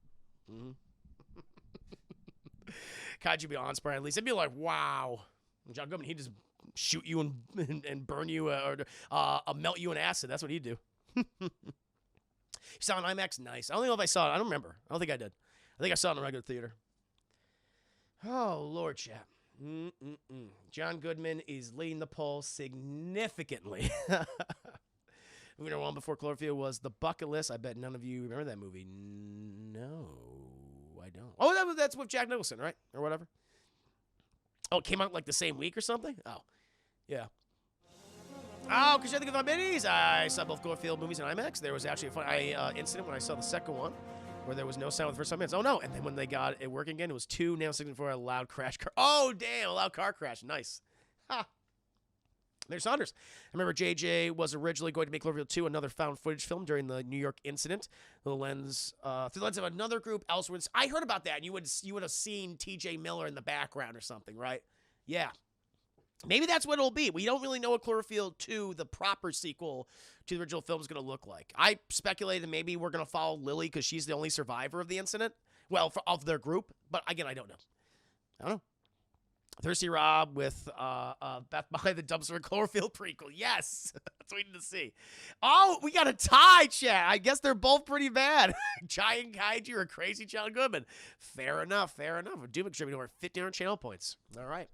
Kaiju be on-spire at least. It'd be like, wow. John Goodman, he'd just shoot you and burn you or melt you in acid. That's what he'd do. You saw an IMAX? Nice. I don't know if I saw it. I don't remember. I don't think I did. I think I saw it in a regular theater. Oh, Lord, chat. John Goodman is leading the poll significantly. Moving on before Cloverfield was The Bucket List. I bet none of you remember that movie. No, I don't. Oh, that's with Jack Nicholson, right? Or whatever. Oh, it came out like the same week or something? Oh, yeah. Oh, because I think of my minis. I saw both Cloverfield movies in IMAX. There was actually a fun incident when I saw the second one, where there was no sound with the first 5 minutes. Oh, no. And then when they got it working again, it was 2 now 64 a loud crash car. Oh, damn. A loud car crash. Nice. Ha. There's Saunders. I remember JJ was originally going to make Cloverfield 2 another found footage film during the New York incident. Through the lens of another group elsewhere. I heard about that. You would have seen TJ Miller in the background or something, right? Yeah. Maybe that's what it'll be. We don't really know what Cloverfield 2, the proper sequel to the original film, is going to look like. I speculated maybe we're going to follow Lily because she's the only survivor of the incident. Well, of their group. But again, I don't know. I don't know. Thirsty Rob with Beth behind the dumpster Cloverfield prequel. Yes. That's what we need to see. Oh, we got a tie, chat. I guess they're both pretty bad. Giant Kaiju or Crazy John Goodman. Fair enough. Fair enough. Doom contributing over 1,500 channel points. All right.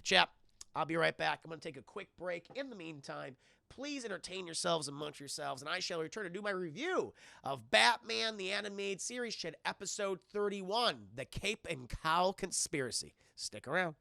Chat. I'll be right back. I'm going to take a quick break. In the meantime, please entertain yourselves amongst yourselves, and I shall return to do my review of Batman the Animated Series, episode 31, The Cape and Cowl Conspiracy. Stick around.